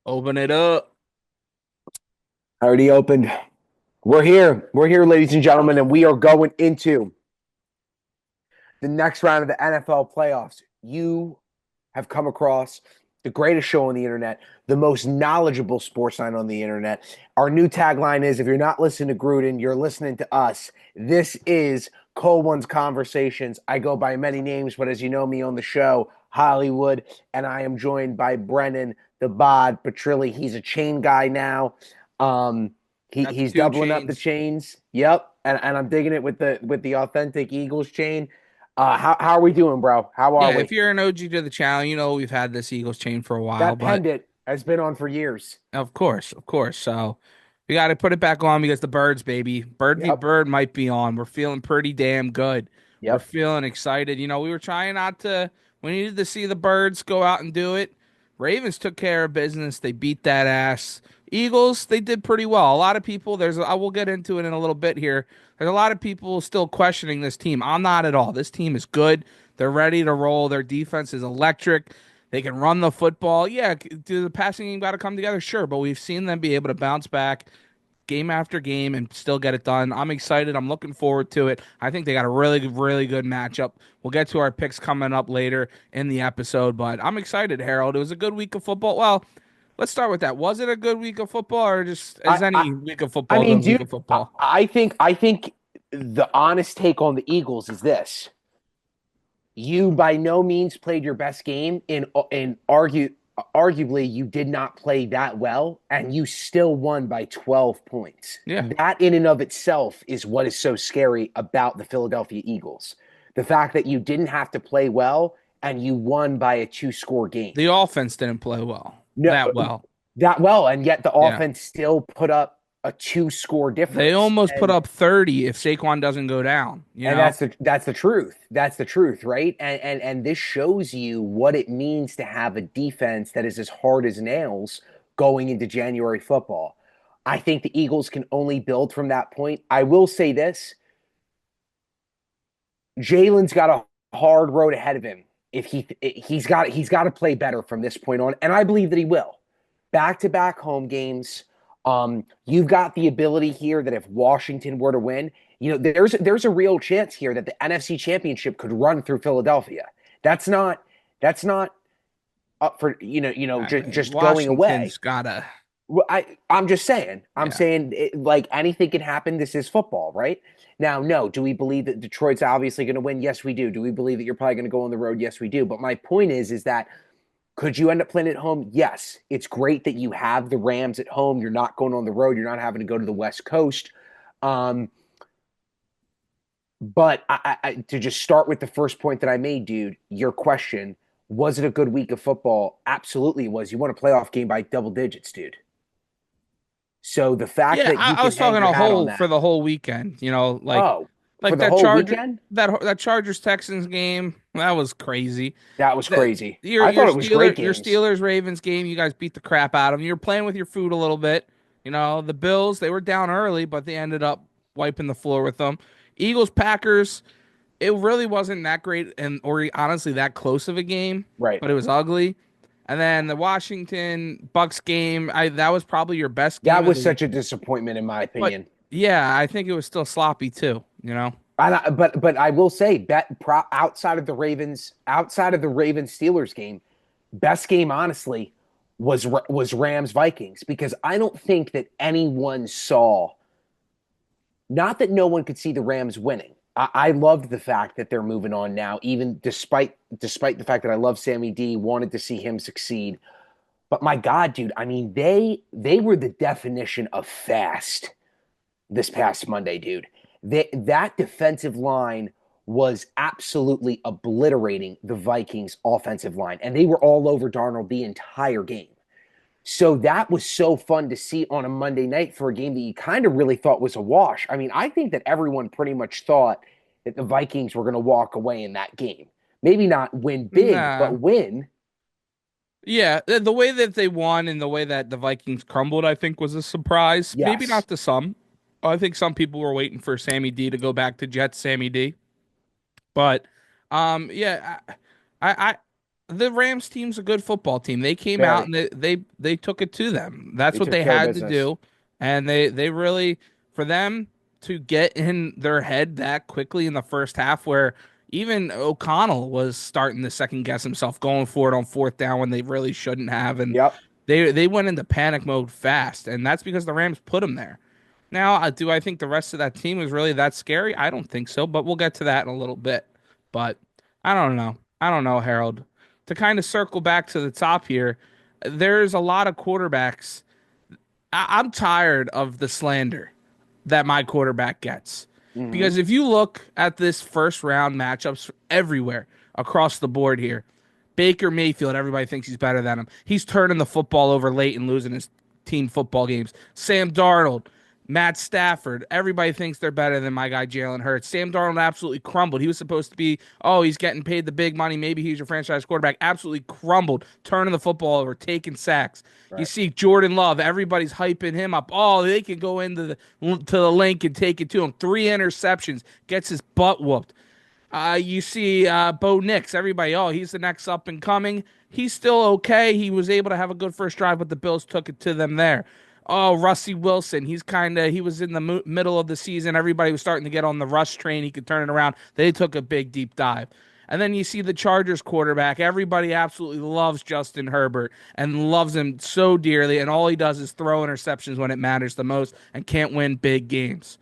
Open it up. I already opened. We're here. We're here, ladies and gentlemen, and we are going into the next round of the NFL playoffs. You have come across the greatest show on the internet, the most knowledgeable sports line on the internet. Our new tagline is if you're not listening to Gruden, you're listening to us. This is Cole One's Conversations. I go by many names, but as you know me on the show, Hollywood, and I am joined by Brennan, the Bod, Petrilli. He's a chain guy now. Um, Got the he's two doubling up the chains. chains. Yep. And I'm digging it with the authentic Eagles chain. How are we doing, bro? How are Yeah, if we? you're an OG to the channel, you know we've had this Eagles chain for a while, That but pendant has been on for years. of course. So we got to put it back on because the birds, baby. Bird v. Yep. bird might be on. We're feeling pretty damn good. We're Yep. feeling excited. We were trying not to, we needed to see the birds go out and do it. Ravens took care of business. They beat that ass. Eagles, they did pretty well. A lot of people, I will get into it in a little bit here. There's a lot of people still questioning this team. I'm not at all. This team is good. They're ready to roll. Their defense is electric. They can run the football. Yeah, do the passing game got to come together? Sure, but we've seen them be able to bounce back game after game and still get it done. I'm excited. I'm looking forward to it. I think they got a really, really good matchup. We'll get to our picks coming up later in the episode, but I'm excited, Harold. It was a good week of football. Well, let's start with that. Was it a good week of football, or just I is I, any week of I football a mean, good week dude, of football? I think the honest take on the Eagles is this: you by no means played your best game, arguably you did not play that well, and you still won by 12 points. Yeah. That in and of itself is what is so scary about the Philadelphia Eagles. The fact that you didn't have to play well and you won by a two-score game. The offense didn't play well. No, That well. that well, and yet the Yeah. offense still put up a two-score They difference. almost put And up 30 if Saquon doesn't go down, you and know? that's the truth. That's the truth, right? And this shows you what it means to have a defense that is as hard as nails going into January football. I think the Eagles can only build from that point. I will say this: Jalen's got a hard road ahead of him. If he's got to play better from this point on, and I believe that he will. Back to back home games. You've got the ability here that if Washington were to win, there's a real chance here that the NFC Championship could run through Philadelphia. That's not up for just going away. Washington's gotta, Well, I'm just saying. I'm yeah. saying like anything can happen. This is football, right? Now, no. Do we believe that Detroit's obviously going to win? Yes, we do. Do we believe that you're probably going to go on the road? Yes, we do. But my point is that could you end up playing at home? Yes. It's great that you have the Rams at home. You're not going on the road. You're not having to go to the West Coast. Um, but to just start with the first point that I made, dude, your question: was it a good week of football? Absolutely, it was. You won a playoff game by double digits, dude. So the fact Yeah, that you I can was hang talking your a hat on whole for that. the whole weekend, Oh, for like the that whole Charger weekend? that Chargers Texans game, that was crazy. That was The, crazy. I thought it was great Your games. Steelers Ravens game, you guys beat the crap out of them. You're playing with your food a little bit. The Bills, they were down early, but they ended up wiping the floor with them. Eagles Packers, it really wasn't that great and or honestly that close of a game, Right. but it was ugly. And then the Washington Bucks game, I that was probably your best game That of was the week. such a disappointment in my But opinion. yeah, I think it was still sloppy too. But I will say, outside of the Ravens Steelers game, best game honestly was Rams Vikings because I don't think that anyone saw. Not that no one could see the Rams winning. I loved the fact that they're moving on now, even despite the fact that I love Sammy D, wanted to see him succeed. But my God, dude, I mean, they were the definition of fast this past Monday, dude. That defensive line was absolutely obliterating the Vikings offensive line, and they were all over Darnold the entire game. So that was so fun to see on a Monday night for a game that you kind of really thought was a wash. I mean, I think that everyone pretty much thought that the Vikings were going to walk away in that game. Maybe not win big, Nah. but win. Yeah, the way that they won and the way that the Vikings crumbled, I think was a surprise. Maybe Yes. not to some. I think some people were waiting for Sammy D to go back to Jets Sammy D. But yeah, I The Rams team's a good football team. They came out Very. and they took it to them. That's They what took they care of had to business. do, and they really, for them to get in their head that quickly in the first half, where even O'Connell was starting to second guess himself, going for it on fourth down when they really shouldn't have, and Yep. they went into panic mode fast, and that's because the Rams put them there. Now, do I think the rest of that team is really that scary? I don't think so, but we'll get to that in a little bit. But I don't know. I don't know, Harold. To kind of circle back to the top here, there's a lot of quarterbacks. I'm tired of the slander that my quarterback gets. Hmm. Because if you look at this first round matchups everywhere across the board here, Baker Mayfield, everybody thinks he's better than him. He's turning the football over late and losing his team football games. Sam Darnold, Matt Stafford, everybody thinks they're better than my guy Jalen Hurts. Sam Darnold absolutely crumbled. He was supposed to be, oh, he's getting paid the big money. Maybe he's your franchise quarterback. Absolutely crumbled, turning the football over, taking sacks. You Right. see Jordan Love, everybody's hyping him up. Oh, they can go into the link and take it to him. 3 interceptions, gets his butt whooped. You see Bo Nix, everybody, oh, he's the next up and coming. He's still okay. He was able to have a good first drive, but the Bills took it to them there. Oh, Russie Wilson, he was in the middle of the season. Everybody was starting to get on the rush train. He could turn it around. They took a big, deep dive. And then you see the Chargers quarterback. Everybody absolutely loves Justin Herbert and loves him so dearly. And all he does is throw interceptions when it matters the most and can't win big games,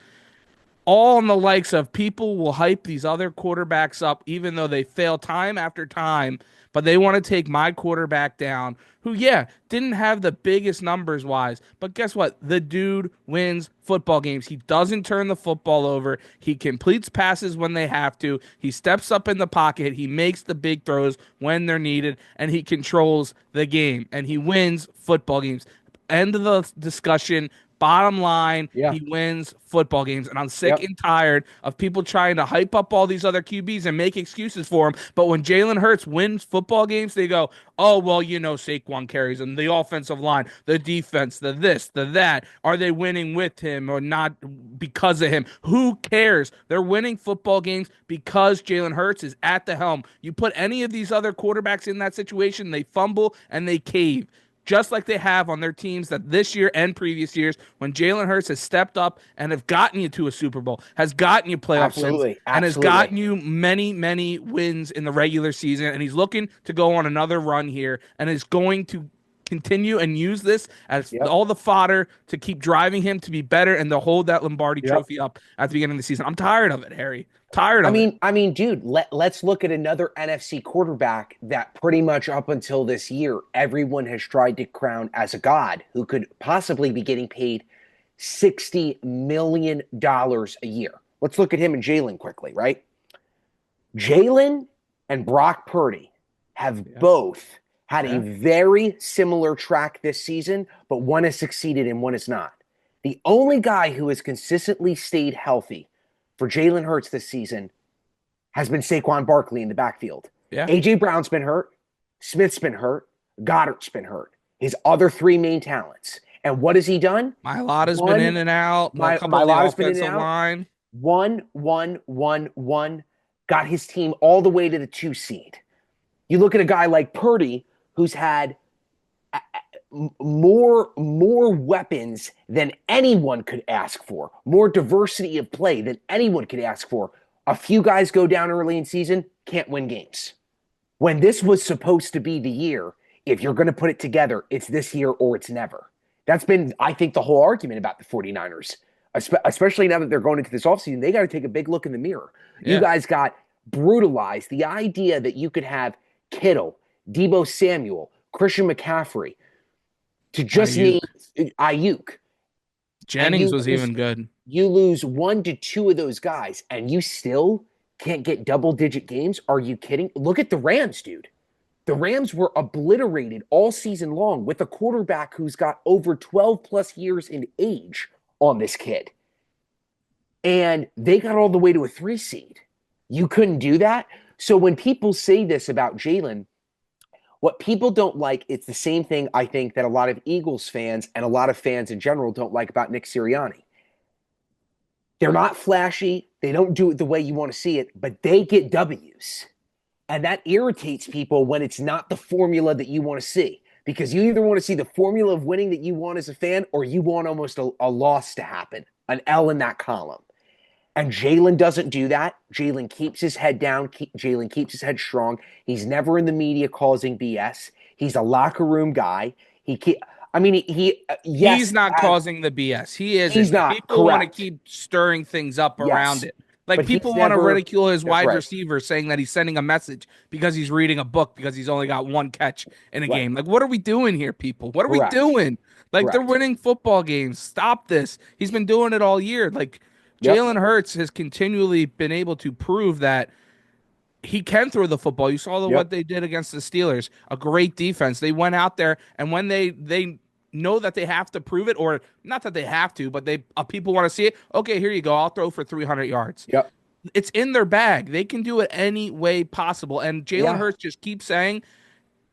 all in the likes of people will hype these other quarterbacks up, even though they fail time after time. But they want to take my quarterback down, who, yeah, didn't have the biggest numbers wise. But guess what? The dude wins football games. He doesn't turn the football over. He completes passes when they have to. He steps up in the pocket. He makes the big throws when they're needed. And he controls the game. And he wins football games. End of the discussion. Bottom line, Yeah. he wins football games. And I'm sick Yep. and tired of people trying to hype up all these other QBs and make excuses for him. But when Jalen Hurts wins football games, they go, oh, well, Saquon carries him, the offensive line, the defense, the this, the that. Are they winning with him or not because of him? Who cares? They're winning football games because Jalen Hurts is at the helm. You put any of these other quarterbacks in that situation, they fumble and they cave, just like they have on their teams that this year and previous years when Jalen Hurts has stepped up and have gotten you to a Super Bowl, has gotten you playoff wins, Absolutely. and has Absolutely. gotten you many, many wins in the regular season. And he's looking to go on another run here and is going to continue and use this as Yep. all the fodder to keep driving him to be better and to hold that Lombardi Yep. trophy up at the beginning of the season. I'm tired of it, Harry. Tired I of it. mean, dude, let's look at another NFC quarterback that pretty much up until this year, everyone has tried to crown as a god who could possibly be getting paid $60 million a year. Let's look at him and Jalen quickly, right? Jalen and Brock Purdy have Yeah. both had a Yeah. very similar track this season, but one has succeeded and one has not. The only guy who has consistently stayed healthy for Jalen Hurts this season has been Saquon Barkley in the backfield. Yeah. A.J. Brown's been hurt. Smith's been hurt. Goddard's been hurt. His other three main talents. And what has he done? Mylotta's been One, in and out. A couple my of the lot has been in and offensive out. line. One, got his team all the way to the 2 seed. You look at a guy like Purdy, who's had more weapons than anyone could ask for, more diversity of play than anyone could ask for. A few guys go down early in season, can't win games. When this was supposed to be the year, if you're going to put it together, it's this year or it's never. That's been, I think, the whole argument about the 49ers, especially now that they're going into this offseason. They got to take a big look in the mirror. You Yeah. guys got brutalized. The idea that you could have Kittle, Debo Samuel, Christian McCaffrey, to just name Ayuk. Ayuk, and Jennings was even good. you lose 1 to 2 of those guys, and you still can't get double-digit games. Are you kidding? Look at the Rams, dude. The Rams were obliterated all season long with a quarterback who's got over 12 plus years in age on this kid. And they got all the way to a 3 seed. You couldn't do that. So when people say this about Jalen, what people don't like, it's the same thing I think that a lot of Eagles fans and a lot of fans in general don't like about Nick Sirianni. They're not flashy. They don't do it the way you want to see it, but they get W's. And that irritates people when it's not the formula that you want to see. Because you either want to see the formula of winning that you want as a fan, or you want almost a loss to happen, an L in that column. And Jalen doesn't do that. Jalen keeps his head down. Jalen keeps his head strong. He's never in the media causing BS. He's a locker room guy. He keep, I mean, He's yes, not causing the BS. He he's isn't. not People want to correct. keep stirring things up around Yes, it. Like but people he's want to never. ridicule his That's wide right. receiver saying that he's sending a message because he's reading a book because he's only got one catch in a Right. game. Like, what are we doing here, people? What are we Correct. doing? Like, they're Correct. winning football games. Stop this. He's been doing it all year. Like, Yep. Jalen Hurts has continually been able to prove that he can throw the football. You saw what Yep. they did against the Steelers. A great defense. They went out there, and when they know that they have to prove it, or not that they have to, but they people want to see it. Okay, here you go. I'll throw for 300 yards. Yep. It's in their bag. They can do it any way possible. And Jalen Yeah. Hurts just keeps saying,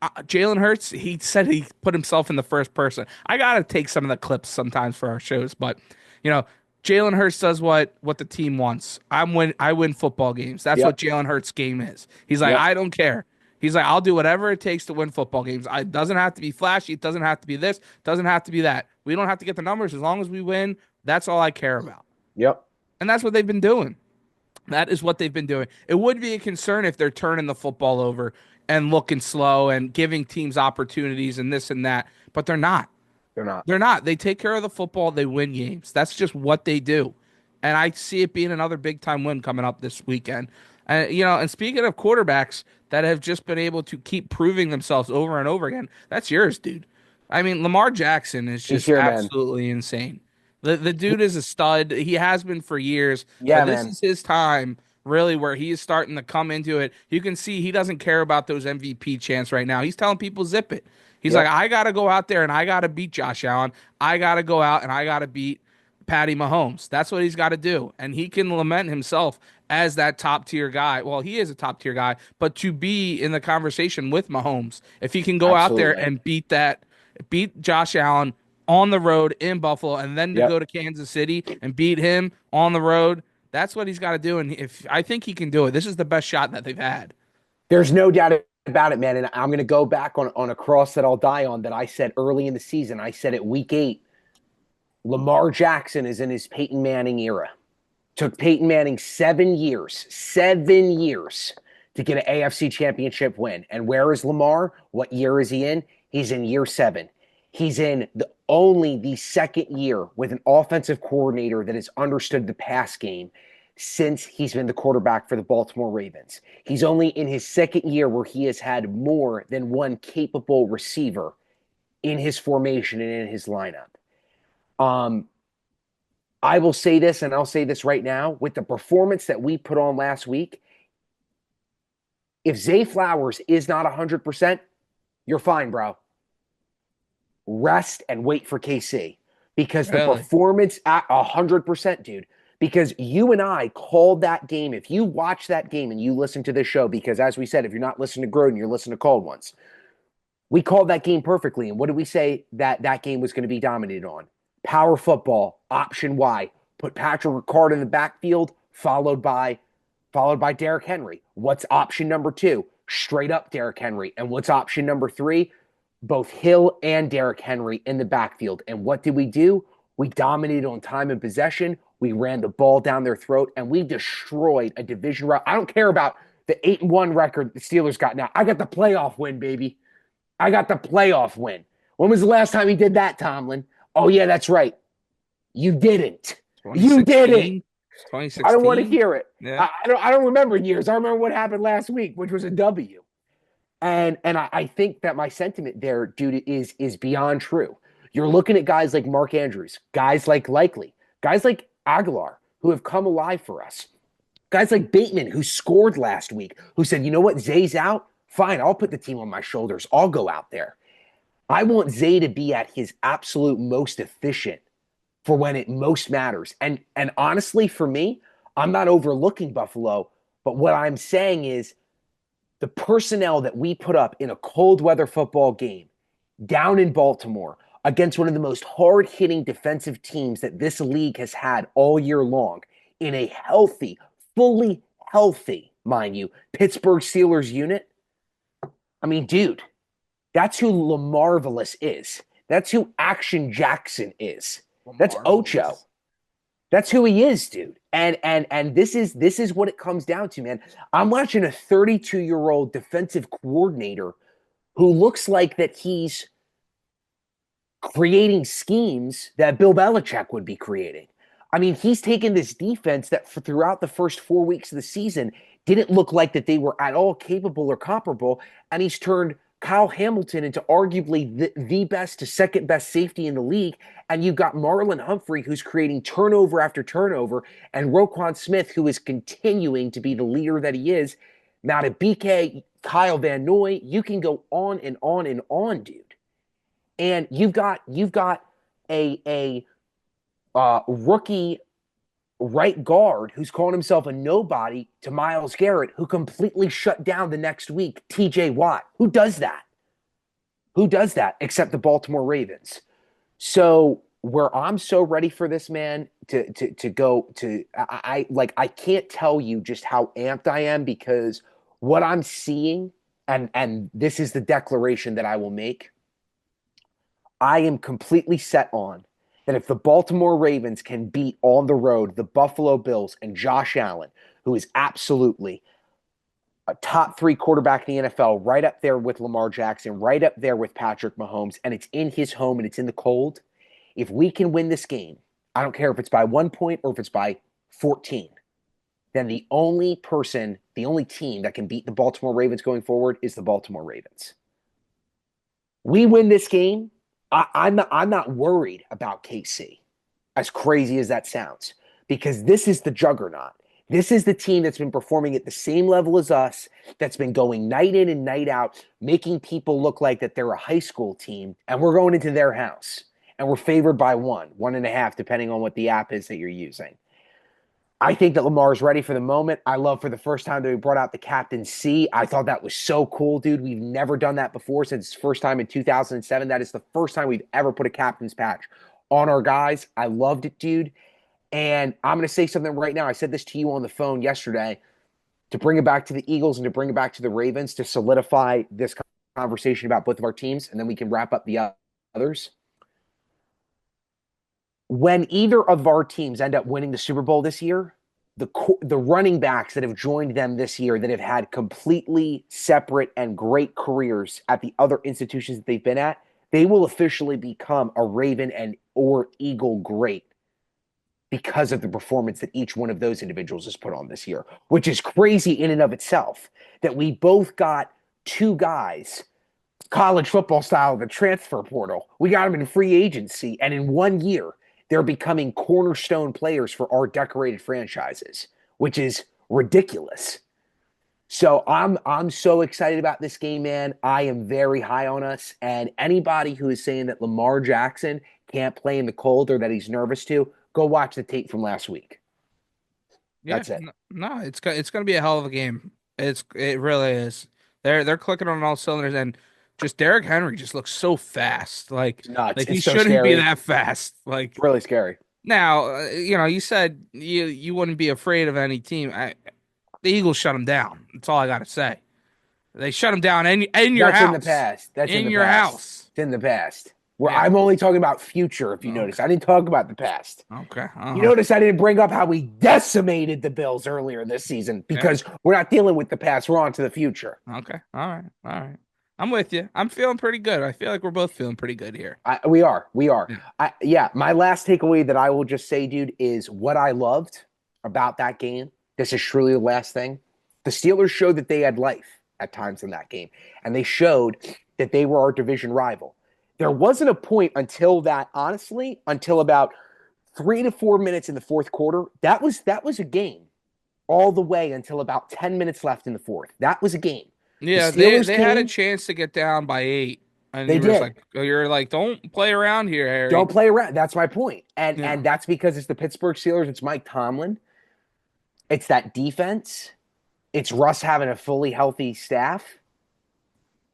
Jalen Hurts, he said he put himself in the first person. I gotta take some of the clips sometimes for our shows, but you know, Jalen Hurts does what the team wants. I win football games. That's what Yep. Jalen Hurts' game is. He's like, Yep. I don't care. He's like, I'll do whatever it takes to win football games. It doesn't have to be flashy. It doesn't have to be this. Doesn't have to be that. We don't have to get the numbers as long as we win. That's all I care about. Yep. And that's what they've been doing. That is what they've been doing. It would be a concern if they're turning the football over and looking slow and giving teams opportunities and this and that, but they're not. They're not. They're not. They take care of the football, they win games. That's just what they do. And I see it being another big time win coming up this weekend. And and speaking of quarterbacks that have just been able to keep proving themselves over and over again, that's yours, dude. I mean, Lamar Jackson is He's just here, man. absolutely insane. The dude is a stud. He has been for years, Yeah, but this man. is his time really where he is starting to come into it. You can see he doesn't care about those MVP chants right now. He's telling people zip it. He's like, Yep. I got to go out there and I got to beat Josh Allen. I got to go out and I got to beat Patty Mahomes. That's what he's got to do. And he can lament himself as that top tier guy. Well, he is a top tier guy, but to be in the conversation with Mahomes, if he can go out there Absolutely. and beat Josh Allen on the road in Buffalo, and then to Yep. go to Kansas City and beat him on the road, that's what he's got to do. And if I think he can do it, this is the best shot that they've had. There's no doubt about it, man. And I'm going to go back on a cross that I'll die on that I said early in the season. I said at week 8, Lamar Jackson is in his Peyton Manning era. Took Peyton Manning 7 years to get an AFC championship win. And where is Lamar? What year is he in? He's in year 7. He's in only the second year with an offensive coordinator that has understood the pass game since he's been the quarterback for the Baltimore Ravens. He's only in his second year where he has had more than one capable receiver in his formation and in his lineup. Um, I will say this, and I'll say this right now, with the performance that we put on last week, if Zay Flowers is not 100%, you're fine, bro. Rest and wait for KC because the Really? performance at 100%, dude. Because you and I called that game. If you watch that game and you listen to this show, because as we said, if you're not listening to Groden, you're listening to called ones. We called that game perfectly. And what did we say that game was going to be dominated on? Power football, option Y. Put Patrick Ricard in the backfield, followed by Derrick Henry. What's option number 2? Straight up Derrick Henry. And what's option number 3? Both Hill and Derrick Henry in the backfield. And what did we do? We dominated on time and possession. We ran the ball down their throat, and we destroyed a division round. I don't care about the 8-1 record the Steelers got now. I got the playoff win, baby. I got the playoff win. When was the last time he did that, Tomlin? Oh, yeah, that's right. You didn't. You did it. 2016? I don't want to 2016? hear it. Yeah. I don't remember years. I remember what happened last week, which was a W. And I think that my sentiment there, dude, is beyond true. You're looking at guys like Mark Andrews, guys like Likely, guys like Aguilar, who have come alive for us. Guys like Bateman, who scored last week, who said, you know what, Zay's out. Fine, I'll put the team on my shoulders. I'll go out there. I want Zay to be at his absolute most efficient for when it most matters. And honestly, for me, I'm not overlooking Buffalo, but what I'm saying is the personnel that we put up in a cold weather football game down in Baltimore against one of the most hard hitting defensive teams that this league has had all year long in a healthy, fully healthy mind you. Pittsburgh Steelers unit. I mean, dude, that's who LaMarvelous is. That's who Action Jackson is. Well, That's Ocho. marvelous. That's who he is, dude. And this is what it comes down to, man. I'm watching a 32-year-old defensive coordinator who looks like that he's creating schemes that Bill Belichick would be creating. I mean, he's taken this defense that throughout the first 4 weeks of the season didn't look like that they were at all capable or comparable, and he's turned Kyle Hamilton into arguably the best to second best safety in the league. And you've got Marlon Humphrey, who's creating turnover after turnover, and Roquan Smith, who is continuing to be the leader that he is. Now to BK, Kyle Van Noy, you can go on and on and on, dude. And you've got a rookie right guard who's calling himself a nobody to Myles Garrett, who completely shut down the next week TJ Watt. Who does that? Who does that except the Baltimore Ravens? So where I'm so ready for this man to go to, I can't tell you just how amped I am, because what I'm seeing, and this is the declaration that I will make, I am completely set on that if the Baltimore Ravens can beat on the road the Buffalo Bills and Josh Allen, who is absolutely a top three quarterback in the NFL, right up there with Lamar Jackson, right up there with Patrick Mahomes, and it's in his home and it's in the cold. If we can win this game, I don't care if it's by 1 point or if it's by 14, then the only team that can beat the Baltimore Ravens going forward is the Baltimore Ravens. We win this game, I'm not worried about KC, as crazy as that sounds, because this is the juggernaut. This is the team that's been performing at the same level as us, that's been going night in and night out, making people look like that they're a high school team, and we're going into their house, and we're favored by 1.5, depending on what the app is that you're using. I think that Lamar is ready for the moment. I love for the first time that we brought out the Captain C. I thought that was so cool, dude. We've never done that before since first time in 2007. That is the first time we've ever put a captain's patch on our guys. I loved it, dude. And I'm going to say something right now. I said this to you on the phone yesterday, to bring it back to the Eagles and to bring it back to the Ravens, to solidify this conversation about both of our teams, and then we can wrap up the others. When either of our teams end up winning the Super Bowl this year, the running backs that have joined them this year, that have had completely separate and great careers at the other institutions that they've been at, they will officially become a Raven and or Eagle great, because of the performance that each one of those individuals has put on this year, which is crazy in and of itself, that we both got two guys, college football style, the transfer portal. We got them in free agency, and in 1 year, they're becoming cornerstone players for our decorated franchises, which is ridiculous. So I'm so excited about this game, man. I am very high on us. And anybody who is saying that Lamar Jackson can't play in the cold or that he's nervous to, go watch the tape from last week. Yeah, That's it. no, it's gonna be a hell of a game. It really is. They're clicking on all cylinders, and just Derrick Henry just looks so fast. It's nuts. Like he It's so shouldn't be scary. that fast. It's really scary. Now, you said you wouldn't be afraid of any team. The Eagles shut him down. That's all I gotta say. They shut him down in your That's in the house. past. That's in In the your past. house. It's in the past. Where Yeah. I'm only talking about future, if you notice. Okay. I didn't talk about the past. Okay. You Uh-huh. notice I didn't bring up how we decimated the Bills earlier this season, Yeah. because we're not dealing with the past. We're on to the future. Okay. All right. All right. I'm with you. I'm feeling pretty good. I feel like we're both feeling pretty good here. We are. We are. Yeah. Yeah. My last takeaway that I will just say, dude, is what I loved about that game. This is truly the last thing. The Steelers showed that they had life at times in that game, and they showed that they were our division rival. There wasn't a point until that, honestly, until about 3 to 4 minutes in the fourth quarter. That was a game all the way until about 10 minutes left in the fourth. That was a game. The Yeah, Steelers they had a came, chance to get down by 8, and they did. you're like, don't play around here, Don't Harry. play around. That's my point. And Yeah. and that's because it's the Pittsburgh Steelers. It's Mike Tomlin. It's that defense. It's Russ having a fully healthy staff.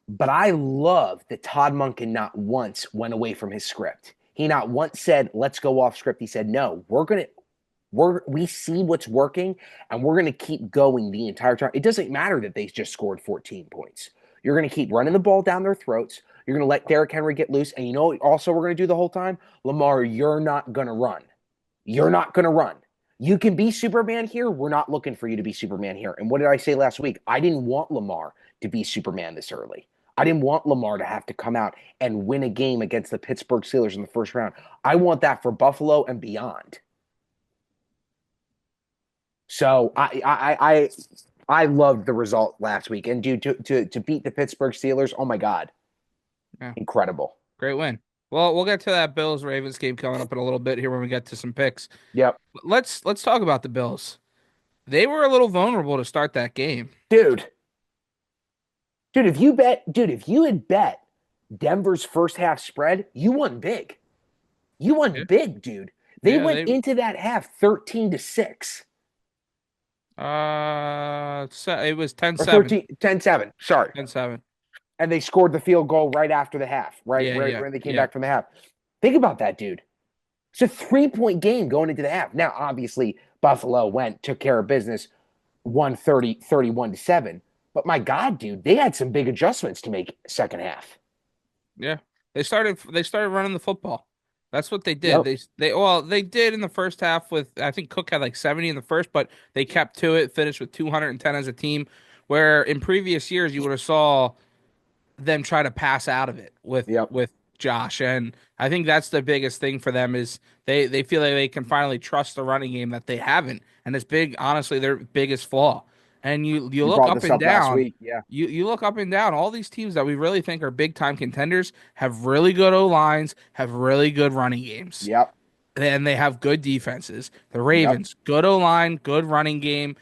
But I love that Todd Monken not once went away from his script. He not once said, let's go off script. He said, no, We see what's working, and we're going to keep going the entire time. It doesn't matter that they just scored 14 points. You're going to keep running the ball down their throats. You're going to let Derrick Henry get loose. And you know what also we're going to do the whole time? Lamar, you're not going to run. You're not going to run. You can be Superman here. We're not looking for you to be Superman here. And what did I say last week? I didn't want Lamar to be Superman this early. I didn't want Lamar to have to come out and win a game against the Pittsburgh Steelers in the first round. I want that for Buffalo and beyond. So I loved the result last week. And dude, to beat the Pittsburgh Steelers, oh my God, Yeah, incredible. great win. Well, we'll get to that Bills Ravens game coming up in a little bit here when we get to some picks. Yep. Let's talk about the Bills. They were a little vulnerable to start that game. Dude, if you had bet Denver's first half spread, you won big. You won Yeah, big, dude. They yeah, went they into that half 13-6 it was or 10-7. 13-10-7. Sorry. 10-7. And they scored the field goal right after the half, right? Yeah, Right yeah, when they came yeah. back from the half. Think about that, dude. It's a 3-point game going into the half. Now, obviously, Buffalo took care of business, won 31-7. But my God, dude, they had some big adjustments to make second half. Yeah. They started running the football. That's what they did. Yep. They did in the first half with I think Cook had like 70 in the first, but they kept to it, finished with 210 as a team, where in previous years you would have saw them try to pass out of it Yep. with Josh. And I think that's the biggest thing for them is they feel like they can finally trust the running game that they haven't. And it's big, honestly, their biggest flaw. And you You look brought up this and up last down, week. Yeah. you look up and down, all these teams that we really think are big time contenders have really good O lines, have really good running games, Yep. and they have good defenses. The Yep. Ravens, good O line, good running game,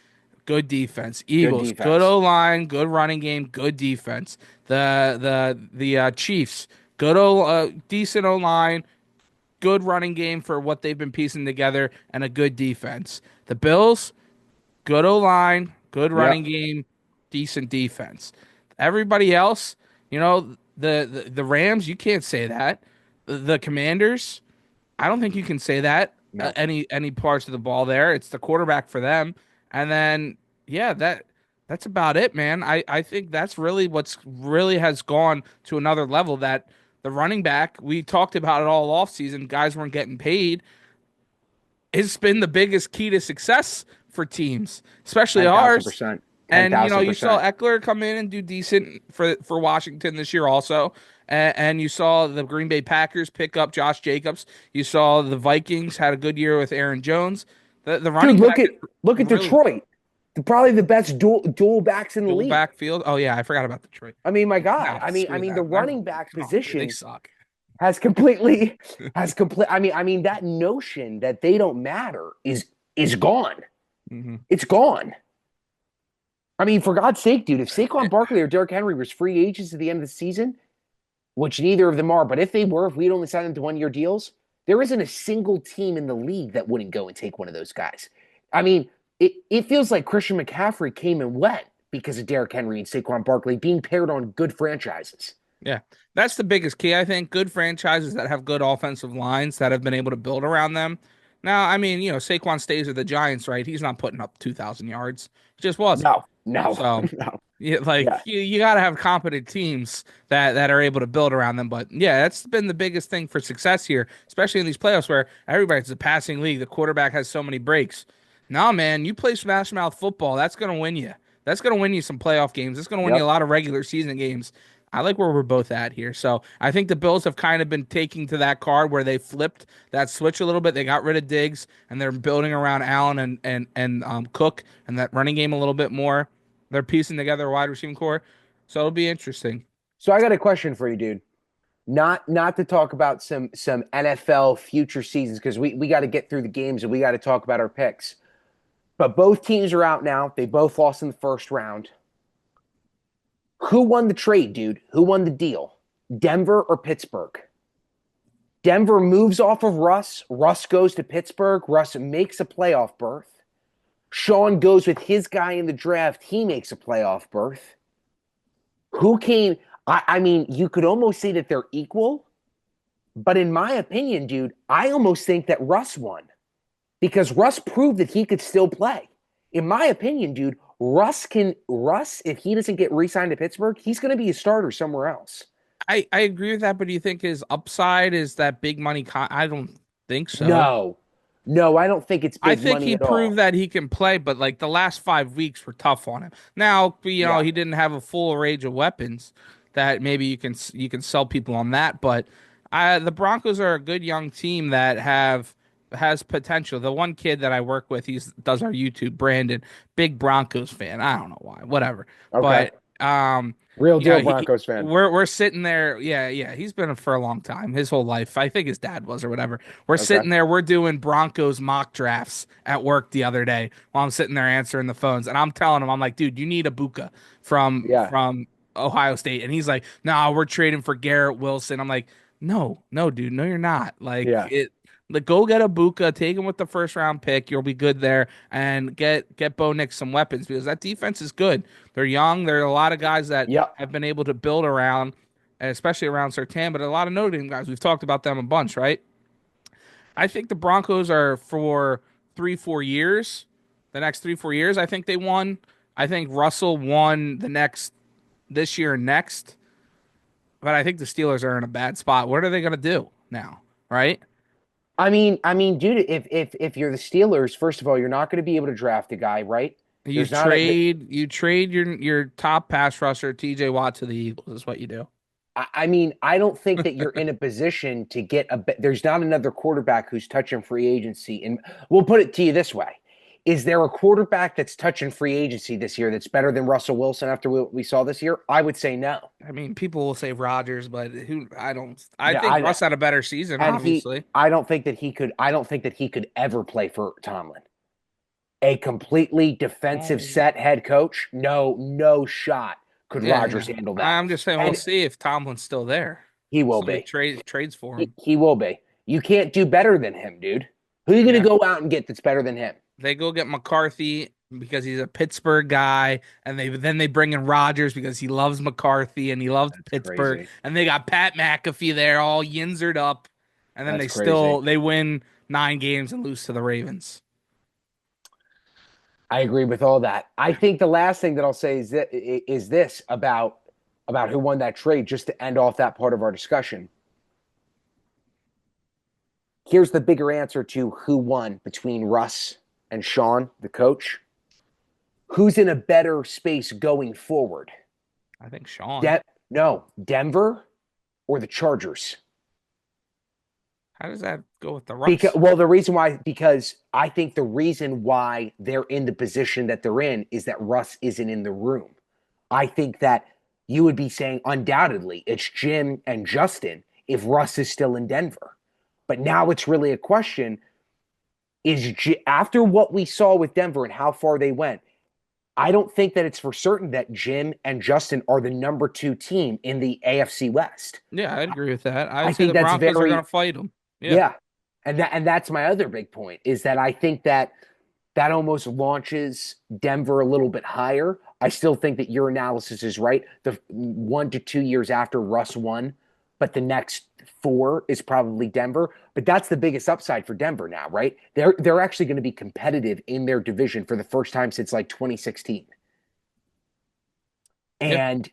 good defense. Good Eagles, good defense. O line, good running game, good defense. The Chiefs, good decent O line, good running game for what they've been piecing together, and a good defense. The Bills, good O line, good running Yep. game, decent defense. Everybody else, the Rams, you can't say that. The Commanders, I don't think you can say that. No. Any parts of the ball there. It's the quarterback for them, and then yeah, that's about it, man. I think that's really what's really has gone to another level. That the running back we talked about it all off season. Guys weren't getting paid. It's been the biggest key to success for teams, especially ours. 10,000%. And you saw 10,000%. Eckler come in and do decent for Washington this year also. And you saw the Green Bay Packers pick up Josh Jacobs. You saw the Vikings had a good year with Aaron Jones. The Dude, running back is look at really Detroit. Probably the best dual backs in the dual league. backfield. Oh yeah, I forgot about Detroit. I mean, my God. No, I screw mean, the that. Never running back oh, dude, they position suck. has complete. I mean, that notion that they don't matter is gone. Hmm. It's gone. I mean, for God's sake, dude, if Saquon Barkley or Derrick Henry was free agents at the end of the season, which neither of them are, but if they were, if we'd only signed them to 1 year deals, there isn't a single team in the league that wouldn't go and take one of those guys. I mean, it feels like Christian McCaffrey came and went because of Derrick Henry and Saquon Barkley being paired on good franchises. Yeah, that's the biggest key, I think. Good franchises that have good offensive lines that have been able to build around them. Now, I mean, Saquon stays with the Giants, right? He's not putting up 2,000 yards. He just wasn't. No, no, So, no. yeah, like Yeah. you got to have competent teams that are able to build around them. But yeah, that's been the biggest thing for success here, especially in these playoffs where everybody's a passing league. The quarterback has so many breaks. No, man, you play smash mouth football. That's gonna win you. That's gonna win you some playoff games. That's gonna win you a Yep. lot of regular season games. I like where we're both at here. So I think the Bills have kind of been taking to that card where they flipped that switch a little bit. They got rid of Diggs and they're building around Allen and Cook and that running game a little bit more. They're piecing together a wide receiving core. So it'll be interesting. So I got a question for you, dude. Not to talk about some NFL future seasons because we got to get through the games and we got to talk about our picks. But both teams are out now. They both lost in the first round. Who won the trade, dude? Who won the deal? Denver or Pittsburgh? Denver moves off of Russ. Russ goes to Pittsburgh. Russ makes a playoff berth. Sean goes with his guy in the draft. He makes a playoff berth. Who came? I mean, you could almost say that they're equal. But in my opinion, dude, I almost think that Russ won. because Russ proved that he could still play. In my opinion, dude, Russ if he doesn't get re-signed to Pittsburgh, he's going to be a starter somewhere else. I agree with that, but do you think his upside is that big money? I don't think so. No. No, I don't think it's I big think money he at proved all. that he can play, but like the last 5 weeks were tough on him. Now, Yeah. he didn't have a full range of weapons that maybe you can sell people on that, but the Broncos are a good young team that has potential. The one kid that I work with, he's does our YouTube, Brandon, big Broncos fan. I don't know why, whatever. Okay. But Real deal Broncos fan. we're sitting there. Yeah, yeah. He's been for a long time, his whole life. I think his dad was or whatever. We're Okay. sitting there. We're doing Broncos mock drafts at work the other day while I'm sitting there answering the phones, and I'm telling him, I'm like, dude, you need a Buka Yeah. from Ohio State, and he's like, nah, we're trading for Garrett Wilson. I'm like, no, no, dude, no, you're not. Like Yeah. it. Like, go get a Buka, take him with the first round pick. You'll be good there, and get Bo Nix some weapons because that defense is good. They're young. There are a lot of guys that Yep. have been able to build around, especially around Sertan, but a lot of Notre Dame guys. We've talked about them a bunch, right? I think the Broncos are for 3, 4 years. The next 3, 4 years, I think they won. I think Russell won the next this year and next. But I think the Steelers are in a bad spot. What are they going to do now? Right? Dude, if you're the Steelers, first of all, you're not going to be able to draft a guy, right? There's not a You trade your top pass rusher TJ Watt to the Eagles is what you do. I don't think that you're in a position to get there's not another quarterback who's touching free agency. And we'll put it to you this way. Is there a quarterback that's touching free agency this year that's better than Russell Wilson after what we saw this year? I would say no. I mean, people will say Rodgers, but who I don't. I Yeah, think Russ had a better season, and obviously. I don't think that he could ever play for Tomlin. A completely defensive Oh, set head coach? No, no shot could yeah, Rodgers yeah. handle that. I'm just saying we'll And see if Tomlin's still there. he will Somebody be. trades for He, him. he will be. You can't do better than him, dude. Who are you going to Yeah. go out and get that's better than him? They go get McCarthy because he's a Pittsburgh guy, and they bring in Rodgers because he loves McCarthy and he loves That's Pittsburgh, crazy. and they got Pat McAfee there all yinzered up, and then That's crazy. they win 9 games and lose to the Ravens. I agree with all that. I think the last thing that I'll say is this about who won that trade, just to end off that part of our discussion. Here's the bigger answer to who won between Russ and Sean, the coach. Who's in a better space going forward? I think Sean. De- no, Denver or the Chargers? How does that go with the Because Russ? well, the reason why because I think the reason why they're in the position that they're in is that Russ isn't in the room. I think that you would be saying undoubtedly it's Jim and Justin if Russ is still in Denver. But now it's really a question after what we saw with Denver and how far they went, I don't think that it's for certain that Jim and Justin are the number 2 team in the AFC West. Yeah, I'd agree with that. I I'd say think the that's Broncos are going very to fight them. Yeah. yeah. And that's my other big point is that I think that that almost launches Denver a little bit higher. I still think that your analysis is right. The 1 to 2 years after Russ won, but the next 4 is probably Denver. But that's the biggest upside for Denver now, right? They're actually going to be competitive in their division for the first time since like 2016. Yeah. And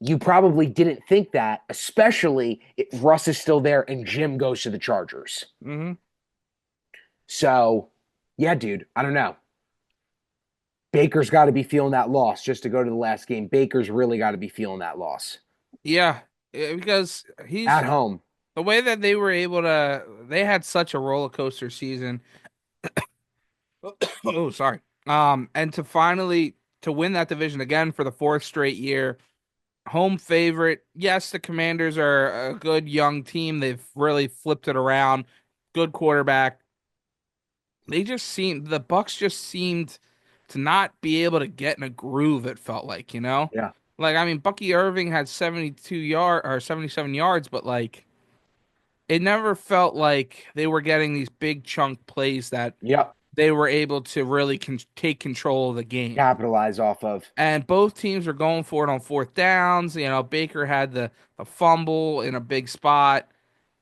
you probably didn't think that, especially if Russ is still there and Jim goes to the Chargers. Hmm. So, yeah, dude, I don't know. Baker's got to be feeling that loss just to go to the last game. Baker's really got to be feeling that loss Yeah. Because at he's home. the way that they were able to, they had such a roller coaster season. Oh, sorry. And to finally to win that division again for the fourth straight year, home favorite. Yes, the Commanders are a good young team. They've really flipped it around. Good quarterback. The Bucks just seemed to not be able to get in a groove, it felt like, you know? Yeah. Like, I mean, Bucky Irving had 77 yards, but like it never felt like they were getting these big chunk plays that Yep. they were able to really take control of the game. Capitalize off of. And both teams were going for it on fourth downs. Baker had the fumble in a big spot.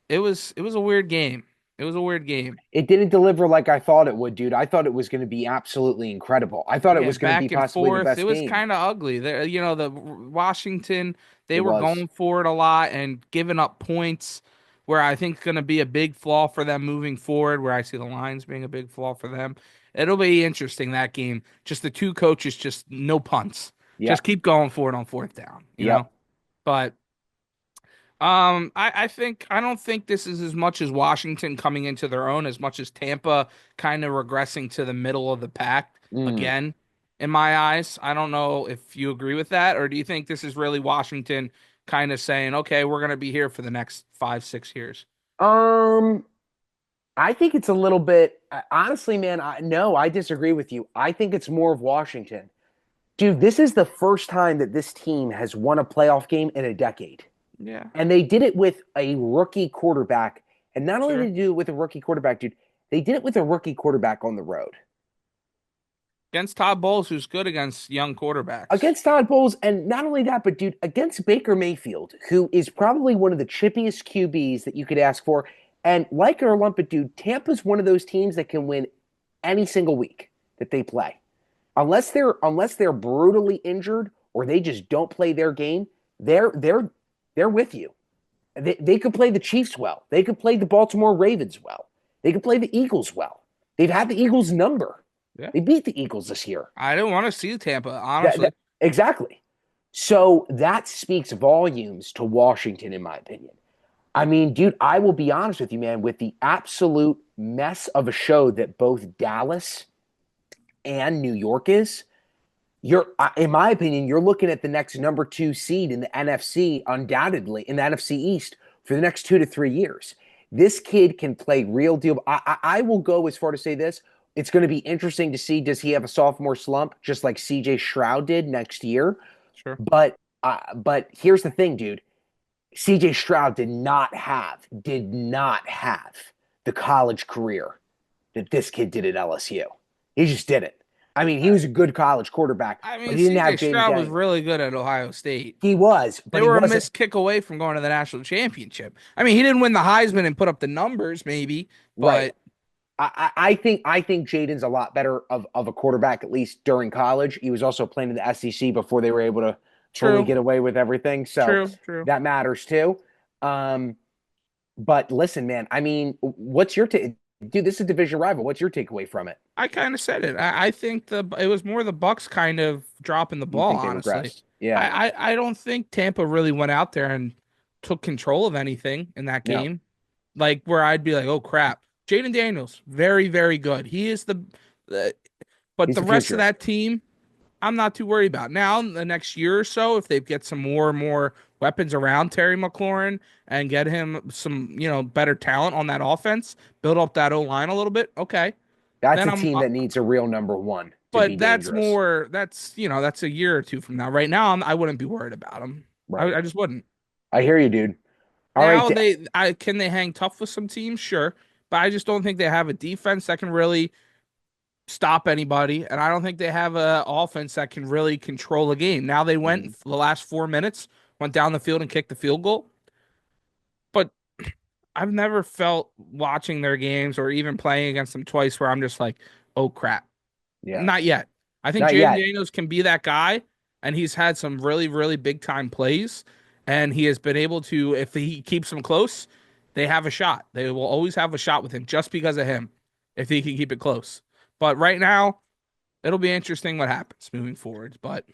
It was a weird game. It was a weird game. It didn't deliver like I thought it would, dude. I thought it was going to be absolutely incredible. I thought it Yeah, was going to be back and possibly the forth. It best was game. kind of ugly. There, the Washington, they It were was. going for it a lot and giving up points, where I think going to be a big flaw for them moving forward. Where I see the Lions being a big flaw for them. It'll be interesting that game. Just the two coaches, just no punts. Just Yep. keep going for it on fourth down. Yep. But I think I don't think this is as much as Washington coming into their own as much as Tampa kind of regressing to the middle of the pack Mm. again, in my eyes. I don't know if you agree with that, or do you think this is really Washington kind of saying, okay, we're gonna be here for the next 5, 6 years? Um, I think it's a little bit honestly, man. No, I disagree with you. I think it's more of Washington. Dude, this is the first time that this team has won a playoff game in a decade. Yeah, And they did it with a rookie quarterback. And not only sure. did they do it with a rookie quarterback, dude, they did it with a rookie quarterback on the road. Against Todd Bowles, who's good against young quarterbacks. Against Todd Bowles, and not only that, but dude, against Baker Mayfield, who is probably one of the chippiest QBs that you could ask for. And like it or lump it, dude, Tampa's one of those teams that can win any single week that they play. Unless they're brutally injured or they just don't play their game, they're with you. They could play the Chiefs well. They could play the Baltimore Ravens well. They could play the Eagles well. They've had the Eagles number. Yeah, They beat the Eagles this year. I didn't want to see Tampa, That, honestly. that exactly. So that speaks volumes to Washington, in my opinion. I mean, dude, I will be honest with you, man, with the absolute mess of a show that both Dallas and New York is, in my opinion, you're looking at the next number two seed in the NFC, undoubtedly, in the NFC East for the next 2 to 3 years. This kid can play real deal. I will go as far to say this. It's going to be interesting to see, does he have a sophomore slump just like CJ Stroud did next year? Sure. But here's the thing, dude. CJ Stroud did not have the college career that this kid did at LSU. He just didn't. I mean, he was a good college quarterback, I but mean, he didn't have CJ Jaden Stroud was Daniels. really good at Ohio State. He was, They but he were a wasn't. missed kick away from going to the national championship. I mean, he didn't win the Heisman and put up the numbers, maybe, Right. but I think Jaden's a lot better of a quarterback, at least during college. He was also playing in the SEC before they were able to fully true, get away with everything. So true. that matters too. Um, but listen, man, I mean, what's your take? Dude, this is a division rival. What's your takeaway from it? I kind of said it. I think it was more the Bucks kind of dropping the You ball, think they honestly. regressed? Yeah. I don't think Tampa really went out there and took control of anything in that No. game. Like where I'd be like, oh crap. Jaden Daniels, very, very good. He is the but He's the the rest of future. that team, I'm not too worried about. Now, in the next year or so, if they get some more and more weapons around Terry McLaurin and get him some, better talent on that offense, build up that O line a little bit, okay. That's Then a I'm, team that needs a real number one to be but that's dangerous. more, that's a year or two from now. Right now, I wouldn't be worried about him. Right. I just wouldn't. I hear you, dude. All right. Now can they hang tough with some teams? Sure, but I just don't think they have a defense that can really stop anybody, and I don't think they have a offense that can really control a game. Now they went Mhm. for the last 4 minutes, went down the field and kicked the field goal, but I've never felt watching their games or even playing against them twice where I'm just like, oh crap. Yeah. Not yet. I think Not Jaden yet. Daniels can be that guy, and he's had some really, really big time plays, and he has been able to, if he keeps them close, they have a shot. They will always have a shot with him just because of him, if he can keep it close. But right now, it'll be interesting what happens moving forward. But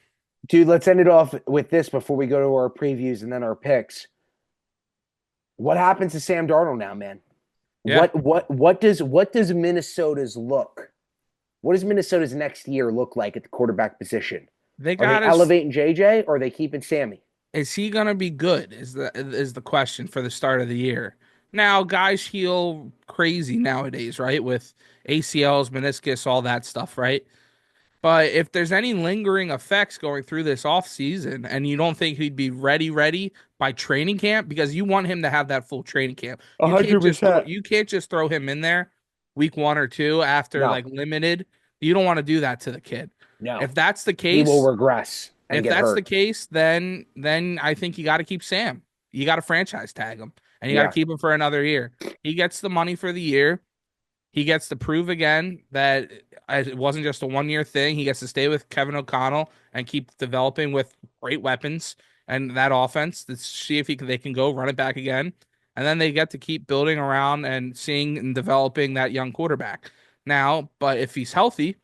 Dude, let's end it off with this before we go to our previews and then our picks. What happens to Sam Darnold now, man? yeah, What does Minnesota's look? What does Minnesota's next year look like at the quarterback position? they Are they got us. elevating JJ or are they keeping Sammy? Is he gonna be good? Is the question for the start of the year. Now, guys heal crazy nowadays, right? With ACLs, meniscus, all that stuff, right? But if there's any lingering effects going through this off season, and you don't think he'd be ready by training camp, because you want him to have that full training camp. You can't just throw 100%. you can't just throw him in there week 1 or 2 after No, like limited. You don't want to do that to the kid. no. If that's the He will case, regress and if get that's the hurt. case, then I think you got to keep Sam. You got to franchise tag him. and you got to Yeah. keep him for another year. He gets the money for the year. He gets to prove again that it wasn't just a 1 year thing. He gets to stay with Kevin O'Connell and keep developing with great weapons and that offense to see if they can go run it back again. And then they get to keep building around and seeing and developing that young quarterback. Now, but if he's healthy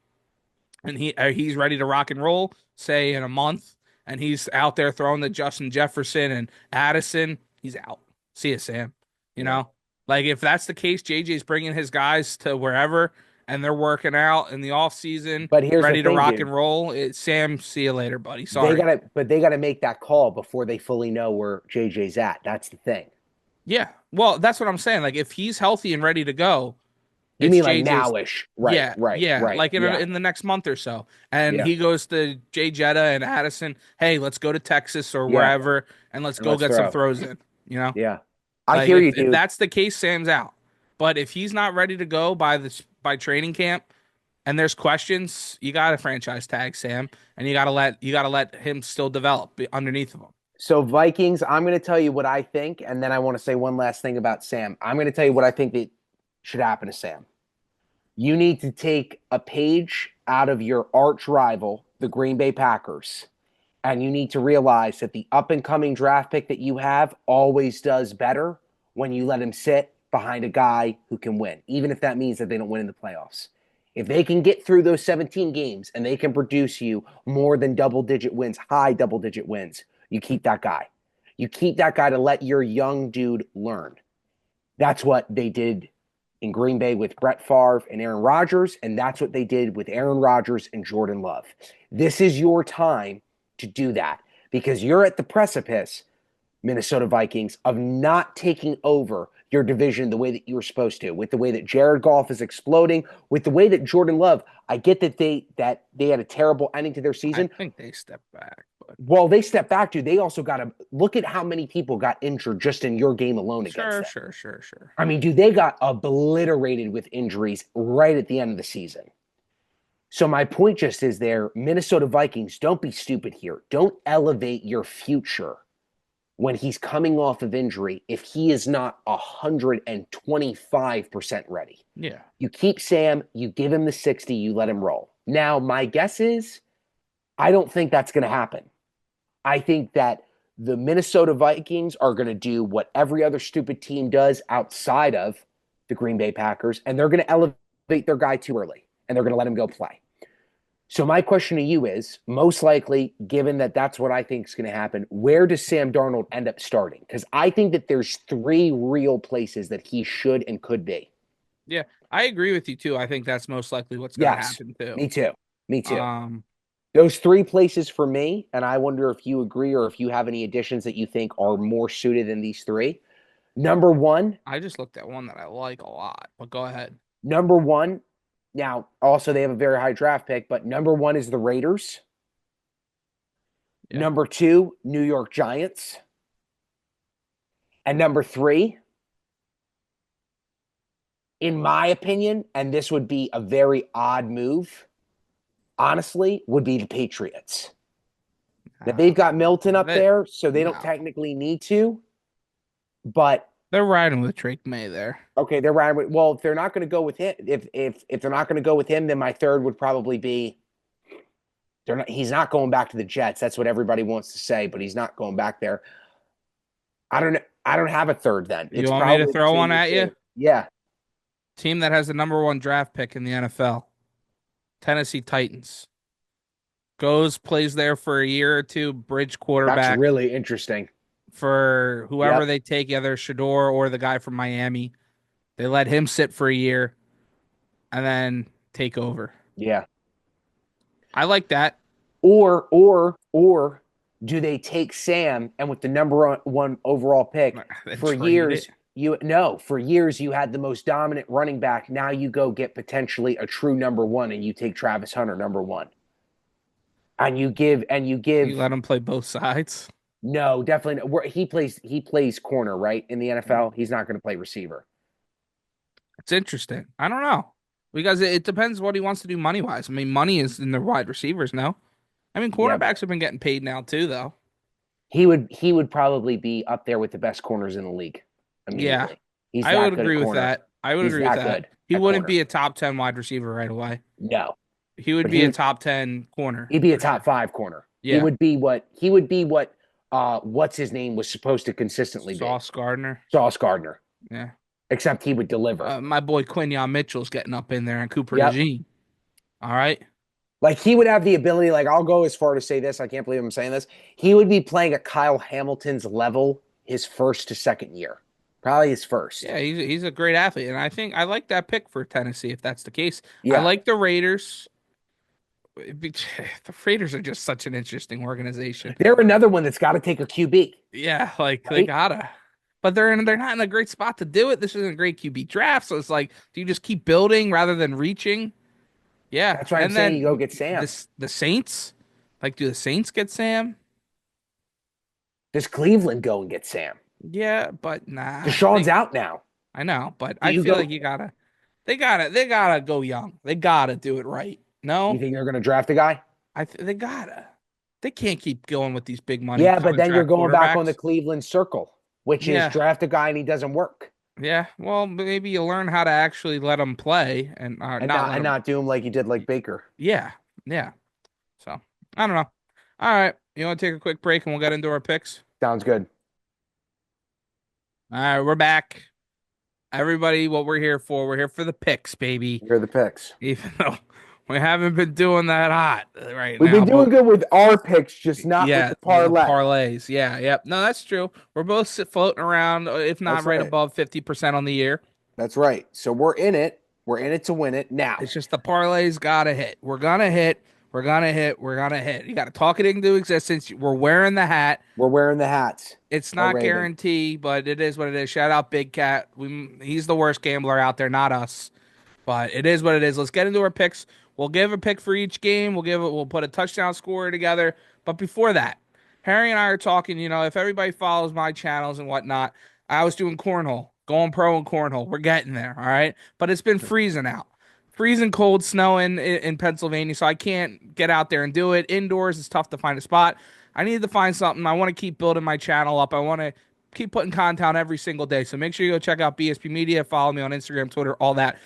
and he's ready to rock and roll, say in a month, and he's out there throwing to Justin Jefferson and Addison, he's out. See you, Sam. You Yeah. know, like if that's the case, JJ's bringing his guys to wherever, and they're working out in the off season, But here's the ready to thing, rock dude. and roll. Sam, see you later, buddy. They Sorry. gotta, but they gotta make that call before they fully know where JJ's at. That's the thing. Yeah. Well, that's what I'm saying. Like if he's healthy and ready to go, You it's mean like JJ's. nowish? Right, Yeah, right, yeah, right. like Yeah, in the next month or so. And yeah, he goes to Jay Jetta and Addison, "Hey, let's go to Texas or yeah. wherever and let's And go let's get some throw. throws in." You know? Yeah. I Like hear you, if dude. that's the case, Sam's out. But if he's not ready to go by training camp and there's questions, you got to franchise tag Sam and you got to let him still develop underneath of him. So Vikings, I'm going to tell you what I think, and then I want to say one last thing about Sam. I'm going to tell you what I think that should happen to Sam. You need to take a page out of your arch rival, the Green Bay Packers, and you need to realize that the up and coming draft pick that you have always does better when you let him sit behind a guy who can win, even if that means that they don't win in the playoffs. If they can get through those 17 games and they can produce you more than double digit wins, high double digit wins, you keep that guy. You keep that guy to let your young dude learn. That's what they did in Green Bay with Brett Favre and Aaron Rodgers, and that's what they did with Aaron Rodgers and Jordan Love. This is your time to do that because you're at the precipice, Minnesota Vikings, of not taking over your division the way that you were supposed to, with the way that Jared Goff is exploding, with the way that Jordan Love. I get that they had a terrible ending to their I season. think they step back, but Well, they stepped back, dude. They also got to look at how many people got injured just in your game alone against sure, them. sure, sure, sure. I mean, dude, they got obliterated with injuries right at the end of the season. So my point just is there, Minnesota Vikings, don't be stupid here. Don't elevate your future when he's coming off of injury if he is not 125% ready. Yeah. You keep Sam, you give him the 60, you let him roll. Now, my guess is I don't think that's going to happen. I think that the Minnesota Vikings are going to do what every other stupid team does outside of the Green Bay Packers, and they're going to elevate their guy too early, and they're going to let him go play. So my question to you is, most likely, given that that's what I think is going to happen, where does Sam Darnold end up starting? Because I think that there's three real places that he should and could be. Yeah, I agree with you too. I think that's most likely what's going to Yes, happen too. me too. Me too. Um, Those three places for me, and I wonder if you agree or if you have any additions that you think are more suited than these three. Number one, I just looked at one that I like a lot, but go ahead. number one. Now, also they have a very high draft pick, but number one is the Raiders. Yeah. Number two, New York Giants. And number three, in my opinion, and this would be a very odd move, honestly, would be the Patriots. Now they've got Milton up That there, so they don't no, technically need to, but they're riding with Drake May there. okay, they're riding with. Well, if they're not going to go with him, if they're not going to go with him, then my third would probably be. They're not. He's not going back to the Jets. That's what everybody wants to say, but he's not going back there. I don't. I don't have a third. Then You it's want me to probably throw between one the at you? two. Yeah, Team that has the number one draft pick in the NFL, Tennessee Titans. Goes, plays there for a year or two, bridge that's quarterback really interesting. for whoever Yep. they take, either Shador or the guy from Miami. They let him sit for a year and then take over. Yeah. I like that. Or do they take Sam and with the number one overall pick Then for trade it. years? You no, for years you had the most dominant running back. Now you go get potentially a true number one, and you take Travis Hunter number one, and you You give let him play both sides. no, definitely no. He plays corner right in the NFL. He's not going to play receiver. It's interesting. I don't know because it depends what he wants to do money wise. I mean, money is in the wide receivers now. I mean, Yeah, cornerbacks have been getting paid now too, though. he would probably be up there with the best corners in the league. Yeah, immediately. He's I would that good at agree with corner. that. I would He's agree with that that. good He at wouldn't corner. be a top 10 wide receiver right away. No, He would but be a top 10 corner he'd be a for top sure. five corner. Yeah. He would be what what's his name was supposed to consistently be. Sauce Gardner. Sauce Gardner. Yeah. Except he would deliver. My boy Quinion Mitchell's getting up in there and Cooper Yep. DeJean. All right. Like he would have the ability, like I'll go as far to say this. I can't believe I'm saying this. He would be playing at Kyle Hamilton's level his first to second year. Probably his first. Yeah, he's a great athlete. And I think I like that pick for Tennessee if that's the case. I Yeah. like the Raiders. The Raiders are just such an interesting organization. They're another one that's got to take a QB, Yeah, like they right? gotta. But they're not in a great spot to do it. This isn't a great QB draft, so it's like, do you just keep building rather than reaching? Yeah, That's why I'm and saying you go then get Sam. the Saints, like, do the Saints get Sam? Does Cleveland go and get Sam? Yeah, but nah. Deshaun's out now. I know, but Do I you feel go? like they gotta go young. They gotta do it right. You No, think they're going to draft a guy? they gotta. They can't keep going with these big money Yeah, but then you're contract going back on the quarterbacks. Cleveland circle, which is Yeah, draft a guy and he doesn't work, yeah. Well, maybe you learn how to actually let them play and not let and them. not do him like you did like Baker. Yeah, yeah. So I don't know. All right, you want to take a quick break and we'll get into our picks. Sounds good. All right, we're back. Everybody, what we're here for the picks, baby. Here are the picks. Even though we haven't been doing that hot right We've now, been but doing good with our picks, just not with yeah, the parlay. parlays. Yeah, yep. No, that's true. We're both floating around, if not That's right right. above 50% on the year. That's right. So we're in it. We're in it to win it now. It's just the parlays gotta hit. We're gonna hit. We're gonna hit. We're gonna hit. You gotta talk it into existence. We're wearing the hat. We're wearing the hats. It's No not Raven. guaranteed, but it is what it is. Shout out Big Cat. He's the worst gambler out there, not us. But it is what it is. Let's get into our picks. We'll give a pick for each game. We'll put a touchdown scorer together. But before that, Harry and I are talking, if everybody follows my channels and whatnot, I was doing cornhole, going pro in cornhole. We're getting there, all right? But it's been freezing out. Freezing cold, snowing in Pennsylvania, so I can't get out there and do it. Indoors, it's tough to find a spot. I need to find something. I want to keep building my channel up. I want to keep putting content out every single day. So make sure you go check out BSP Media, follow me on Instagram, Twitter, all that.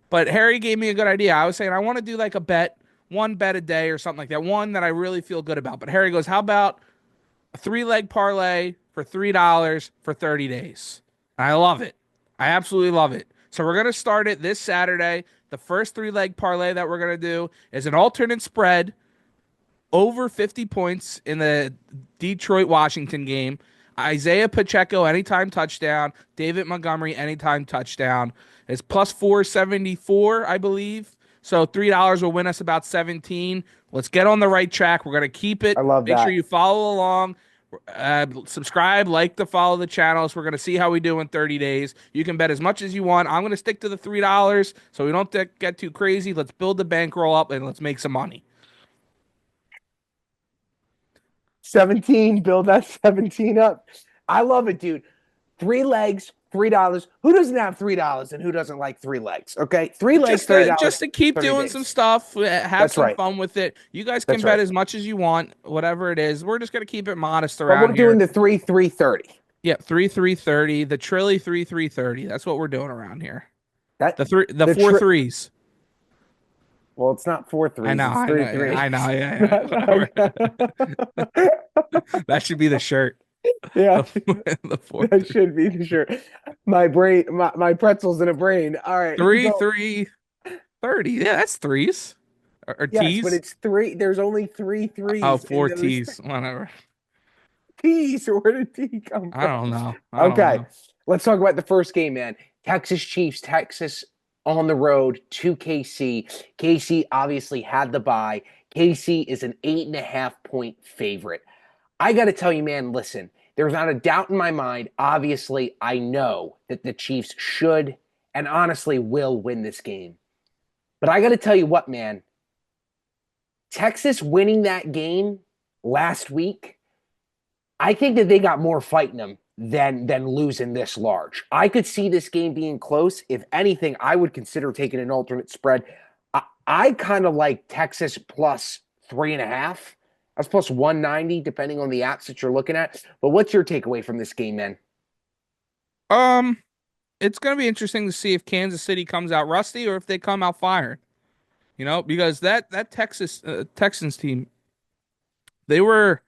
But Harry gave me a good idea. I was saying I want to do like a bet, one bet a day or something like that, one that I really feel good about. But Harry goes, how about a three-leg parlay for $3 for 30 days? And I love it. I absolutely love it. So we're going to start it this Saturday. The first three-leg parlay that we're going to do is an alternate spread over 50 points in the Detroit Washington game. Isaiah Pacheco, anytime touchdown. David Montgomery, anytime touchdown. It's plus 474, I believe. So $3 will win us about 17. Let's get on the right track. We're going to keep it. I love Make sure that. you follow along. Subscribe, like to follow the channels. We're going to see how we do in 30 days. You can bet as much as you want. I'm going to stick to the $3 so we don't get too crazy. Let's build the bankroll up and let's make some money. 17, build that 17 up. I love it, dude. Three legs, $3. Who doesn't have $3 and who doesn't like three legs? Okay. Three legs, Just $30, to keep 30 doing days. some stuff, have That's some right. fun with it. You guys can That's bet right. as much as you want, whatever it is. We're just gonna keep it modest But we're around doing here. the 3-3-30. Yep, 3-3-30, the Trilly 3-3-30. That's what we're doing around here. That The the four tri- threes. well, it's not four I threes, know, it's I three know, three. I know, yeah, whatever. That should be the shirt. Yeah, The four that three. should be the shirt. My brain, my pretzels in a brain. All right, Three, go. 3-3-30. Yeah, that's threes. Or Yes, but T's. it's three. There's only three Oh, threes in four those T's. Whatever. T's. Where did T come I from? don't know. I don't Okay, know. let's talk about the first game, man. Texas Chiefs, Texas on the road to KC. KC obviously had the bye. KC is an 8.5 point favorite. I got to tell you, man, listen, there's not a doubt in my mind. Obviously, I know that the Chiefs should and honestly will win this game. But I got to tell you what, man, Texas winning that game last week, I think that they got more fight in them than losing this large. I could see this game being close. If anything, I would consider taking an alternate spread. I kind of like Texas plus 3.5. That's plus 190, depending on the apps that you're looking at. But what's your takeaway from this game, man? Um, it's gonna be interesting to see if Kansas City comes out rusty or if they come out firing. Because that Texas Texans team, they were,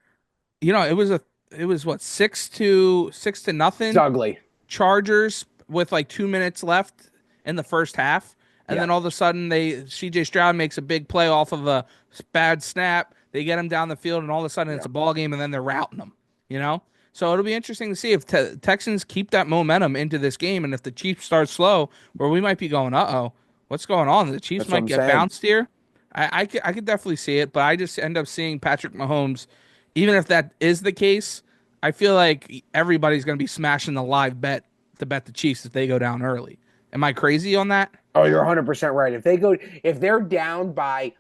it was what, 6 to It's nothing ugly. Chargers with like 2 minutes left in the first half, and Yeah. then all of a sudden CJ Stroud makes a big play off of a bad snap. They get him down the field, and all of a sudden it's Yeah. a ball game, and then they're routing them. You know, so it'll be interesting to see if Texans keep that momentum into this game, and if the Chiefs start slow, where we might be going, what's going on? The Chiefs That's what might I'm get saying. bounced here. I could definitely see it, but I just end up seeing Patrick Mahomes. Even if that is the case, I feel like everybody's going to be smashing the live bet to bet the Chiefs if they go down early. Am I crazy on that? Oh, you're 100% right. If they're down by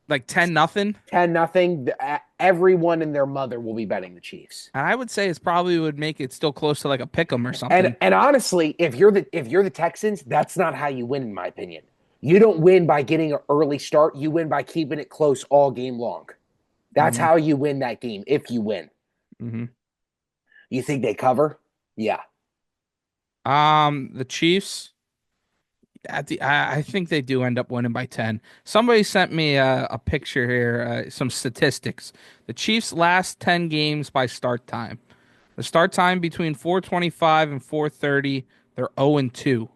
Like 10-0? 10-0, everyone and their mother will be betting the Chiefs. And I would say it's probably would make it still close to like a pick 'em or And something. and honestly, if you're the Texans, that's not how you win, in my opinion. You don't win by getting an early start. You win by keeping it close all game long. That's hmm how you win that game. If you win, hmm you think they cover? Yeah. The Chiefs I think they do end up winning by 10. Somebody sent me a picture here, some statistics. The Chiefs' last 10 games by start time. The start time between 4:25 and 4:30, they're 0 and 2.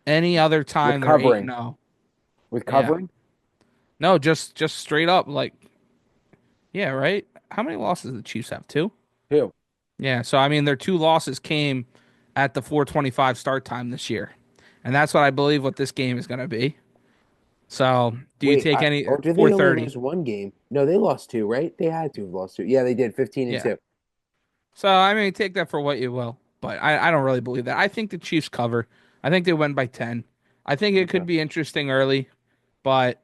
Any other With time they're 8 and covering, 0. with Yeah. covering, No, just straight up like, yeah, right? How many losses did the Chiefs have? Two? too. Yeah, so I mean their two losses came at the 4:25 start time this year. And that's what I believe what this game is going to be. So, do you Wait, take any or did they only 4:30? lose one game? No, they lost two, right? They had to have lost two. Yeah, they did. 15 and Yeah. 2. So, I mean, take that for what you will, but I don't really believe that. I think the Chiefs cover. I think they win by 10. I think it Okay. could be interesting early, but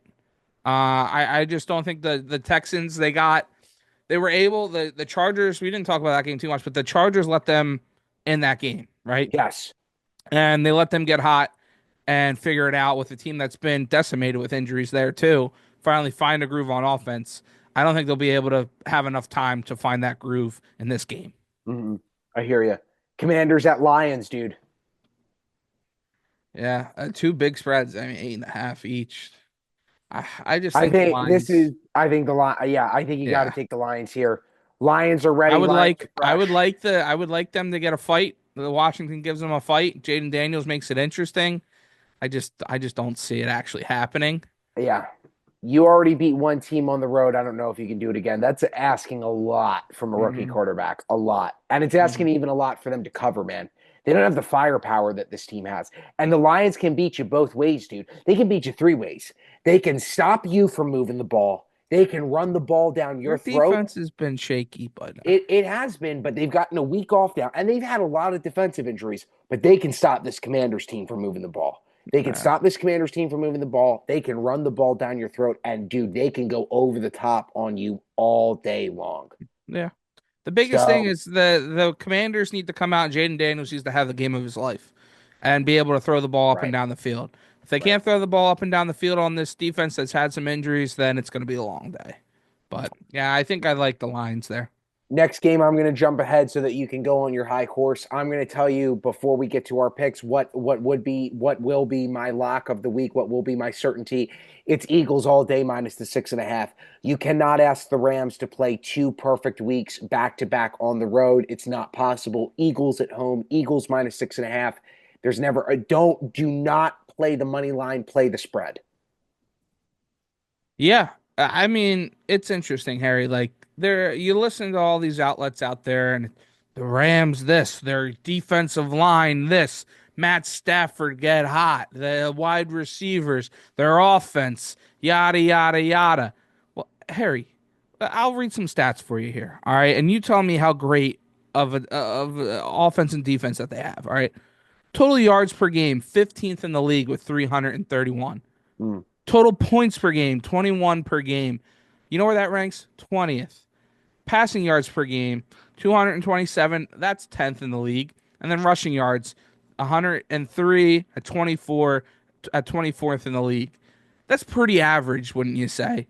I just don't think the Texans they were able the Chargers, we didn't talk about that game too much, but the Chargers let them in that game, right? Yes. And they let them get hot and figure it out with a team that's been decimated with injuries there too. Finally find a groove on offense. I don't think they'll be able to have enough time to find that groove in this game. Hmm. I hear you. Commanders at Lions, dude. Yeah, two big spreads. I mean, 8.5 each. I just I think the think this Lions. is. I think the Lion. Yeah, I think you got to Yeah, take the Lions here. Lions are ready. Lions are fresh. I would like them to get a fight. The Washington gives them a fight. Jaden Daniels makes it interesting. I just don't see it actually happening. Yeah. You already beat one team on the road. I don't know if you can do it again. That's asking a lot from a rookie hmm quarterback. A lot. And it's hmm asking even a lot for them to cover, man. They don't have the firepower that this team has. And the Lions can beat you both ways, dude. They can beat you three ways. They can stop you from moving the ball. They can run the ball down your Their throat. defense has been shaky, but It has been, but they've gotten a week off now, and they've had a lot of defensive injuries. But they can stop this Commanders team from moving the ball. They can uh, stop this Commanders team from moving the ball. They can run the ball down your throat, and dude, they can go over the top on you all day long. yeah. The biggest thing So, is the Commanders need to come out. Jaden Daniels needs to have the game of his life and be able to throw the ball up and right, down the field. If they right. can't throw the ball up and down the field on this defense that's had some injuries, then it's going to be a long day. But yeah, I think I like the lines there. Next game, I'm going to jump ahead so that you can go on your high horse. I'm going to tell you before we get to our picks what will be my lock of the week, what will be my certainty. It's Eagles all day minus the 6.5. You cannot ask the Rams to play two perfect weeks back to back on the road. It's not possible. Eagles at home, Eagles minus 6.5. There's never a do not play the money line, play the spread. Yeah, I mean, it's interesting, Harry. Like there, you listen to all these outlets out there, and the Rams this, their defensive line this, Matt Stafford get hot, the wide receivers, their offense, yada yada yada. Well, Harry, I'll read some stats for you here. All right, and you tell me how great of offense and defense that they have. All right, total yards per game, 15th in the league with 331. Mm, Total points per game, 21 per game. You know where that ranks? 20th. Passing yards per game, 227. That's 10th in the league. And then rushing yards, 103 at 24 at 24th in the league. That's pretty average, wouldn't you say?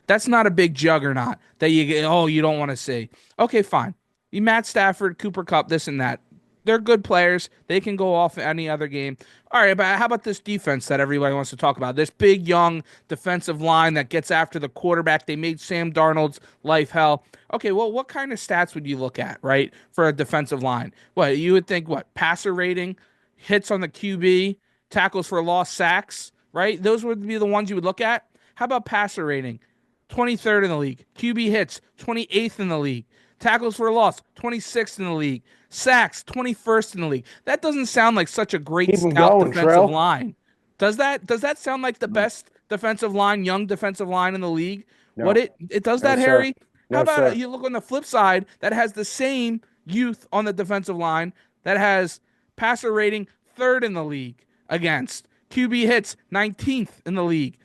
That's not a big juggernaut that you don't want to see. Okay, fine. You Matt Stafford, Cooper Cup, this and that. they're good players. They can go off any other game. All right, but how about this defense that everybody wants to talk about? This big, young defensive line that gets after the quarterback. They made Sam Darnold's life hell. Okay, well, what kind of stats would you look at, right, for a defensive line? What you would think? What passer rating, hits on the QB, tackles for lost sacks, right? Those would be the ones you would look at. How about passer rating? 23rd in the league. QB hits, 28th in the league. Tackles for loss, 26th in the league. Sacks, 21st in the league. That doesn't sound like such a great Keep them stout going, defensive Trail. line. Does that sound like the best defensive line, young defensive line in the league? What No, it does no, that, sir. Harry? How No, about sir. you look on the flip side that has the same youth on the defensive line that has passer rating third in the league against QB hits 19th in the league.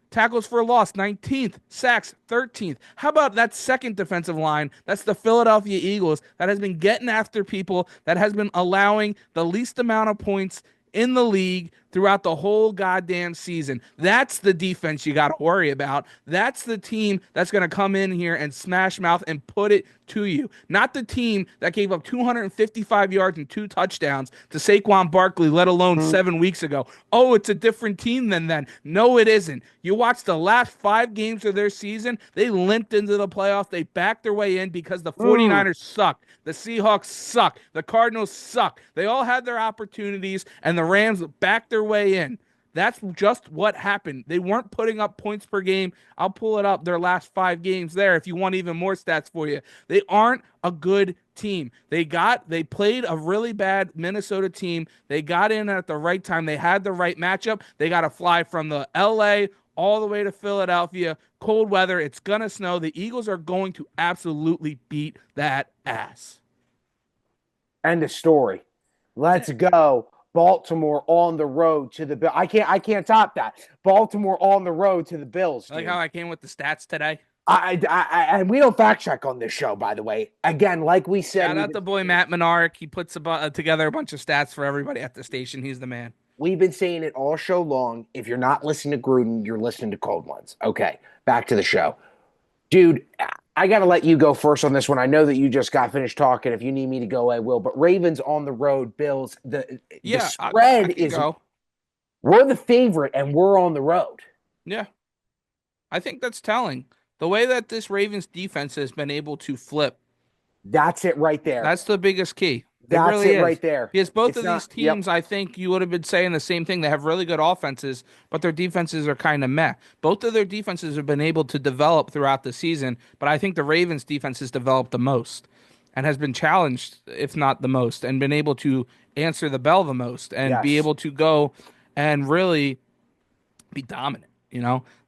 Tackles for a loss, 19th. Sacks, 13th. How about that second defensive line? That's the Philadelphia Eagles that has been getting after people, that has been allowing the least amount of points in the league throughout the whole goddamn season. That's the defense you got to worry about. That's the team that's going to come in here and smash mouth and put it to you. Not the team that gave up 255 yards and 2 touchdowns to Saquon Barkley, let alone Hmm. 7 weeks ago. Oh, it's a different team than then. No, it isn't. You watch the last 5 games of their season, they limped into the playoffs. They backed their way in because the Mm. 49ers suck. The Seahawks suck. The Cardinals suck. They all had their opportunities, and the Rams backed their way in. That's just what happened. They weren't putting up points per game. I'll pull it up their last 5 games there if you want even more stats for you. They aren't a good team. They played a really bad Minnesota team. They got in at the right time. They had the right matchup. They got to fly from the LA all the way to Philadelphia. Cold weather. It's gonna snow. The Eagles are going to absolutely beat that ass. End of story. Let's go. Baltimore on the road to the Bill. I can't top that. Baltimore on the road to the Bills, I like how dude. I came with the stats today. And we don't fact check on this show, by the way. Again, like we said, Shout out the boy Matt Menard. He puts together a bunch of stats for everybody at the station. He's the man. we've been saying it all show long. If you're not listening to Gruden, you're listening to cold ones. Okay, back to the show. Dude, I got to let you go first on this one. I know that you just got finished talking. If you need me to go, I will. But Ravens on the road, Bills. The Yeah, I spread can is go. we're the favorite and we're on the road. Yeah, I think that's telling. The way that this Ravens defense has been able to flip, That's it right there. that's the biggest key. It That's really it is. right there. Because both It's of not. these Yep. teams, I think you would have been saying the same thing. They have really good offenses, but their defenses are kind of meh. Both of their defenses have been able to develop throughout the season, but I think the Ravens defense has developed the most and has been challenged, if not the most, and been able to answer the bell the most and be Yes. able to go and really be dominant.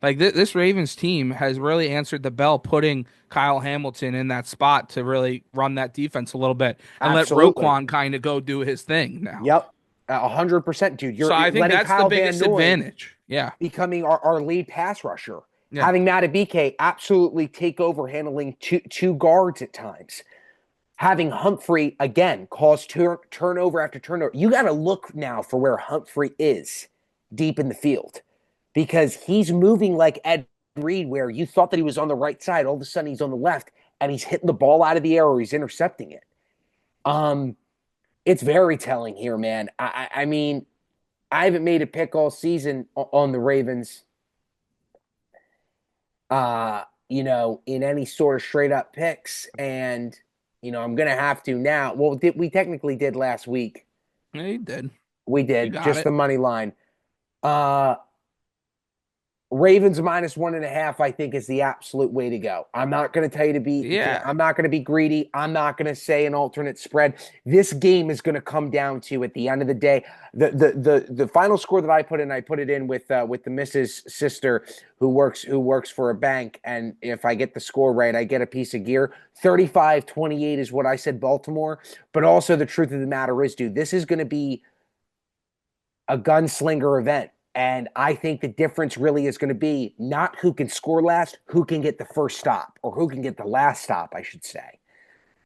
Like this Ravens team has really answered the bell, putting Kyle Hamilton in that spot to really run that defense a little bit and let Absolutely. Roquan kind of go do his thing now. Yep. 100%, dude. So You're I think letting that's the Kyle Van biggest Noy advantage. Yeah, becoming our lead pass rusher. yeah, Having Matabike absolutely take over handling two guards at times. Having Humphrey again cause turnover after turnover. You got to look now for where Humphrey is deep in the field because he's moving like Ed Reed, where you thought that he was on the right side. All of a sudden, he's on the left and he's hitting the ball out of the air or he's intercepting it. Um, it's very telling here, man. I mean, I haven't made a pick all season on the Ravens. In any sort of straight up picks, and I'm gonna have to now. Well, we technically did last week. yeah, you did. We You did got just the it. money line. Uh, Ravens -1.5, I think, is the absolute way to go. I'm not going to tell you to be, Yeah, I'm not going to be greedy. I'm not going to say an alternate spread. This game is going to come down to, at the end of the day, the final score that I put it in with the Mrs. Sister who works for a bank. And if I get the score right, I get a piece of gear. 35-28 is what I said, Baltimore. But also the truth of the matter is, dude, this is going to be a gunslinger event. And I think the difference really is going to be not who can score last, who can get the first stop, or who can get the last stop, I should say.